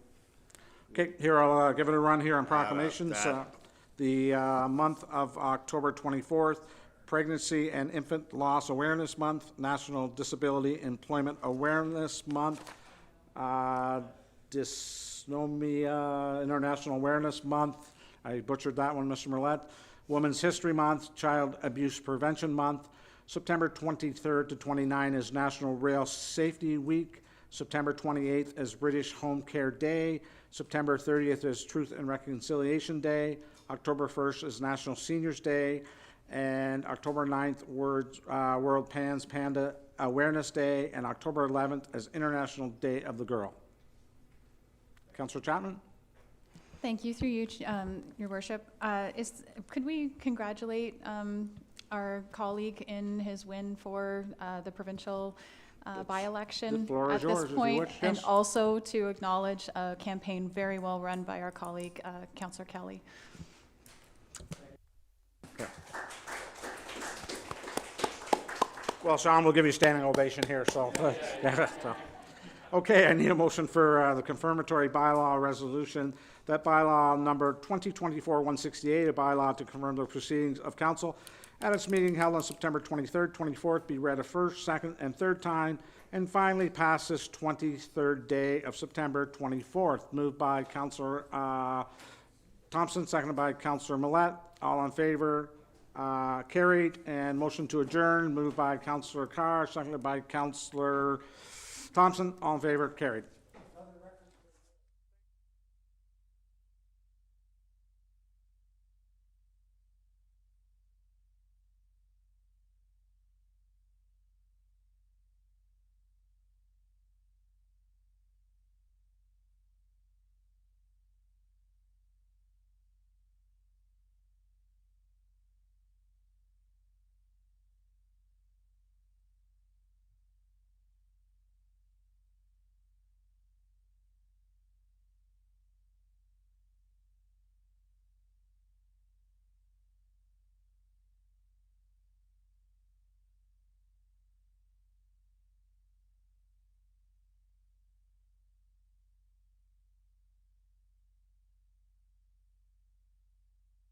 Okay, here, I'll give it a run here on proclamations. that. The month of October 24th, Pregnancy and Infant Loss Awareness Month, National Disability Employment Awareness Month, Dysnomia International Awareness Month. I butchered that one, Mr. Millette. Women's History Month, Child Abuse Prevention Month. September 23rd to 29 is National Rail Safety Week. September 28th is British Home Care Day. September 30th is Truth and Reconciliation Day. October 1st is National Seniors Day. And October 9th, World Pans Panda Awareness Day. And October 11th is International Day of the Girl. Councillor Chapman? Thank you, through you, Your Worship. Could we congratulate our colleague in his win for the provincial by-election The floor is at this yours, if you point? wish, And yes. also to acknowledge a campaign very well run by our colleague, Councillor Kelly. Okay. Well, Sean, we'll give you a standing ovation here, so. Yeah, so. Okay, I need a motion for the confirmatory bylaw resolution. That bylaw number 2024-168, a bylaw to confirm the proceedings of council at its meeting held on September 23rd, 24th, be read a first, second, and third time, and finally pass this 23rd day of September 24th. Moved by Councillor Thompson, seconded by Councillor Millette. All in favor? Carried. And motion to adjourn, moved by Councillor Carr, seconded by Councillor Thompson. All in favor? Carried.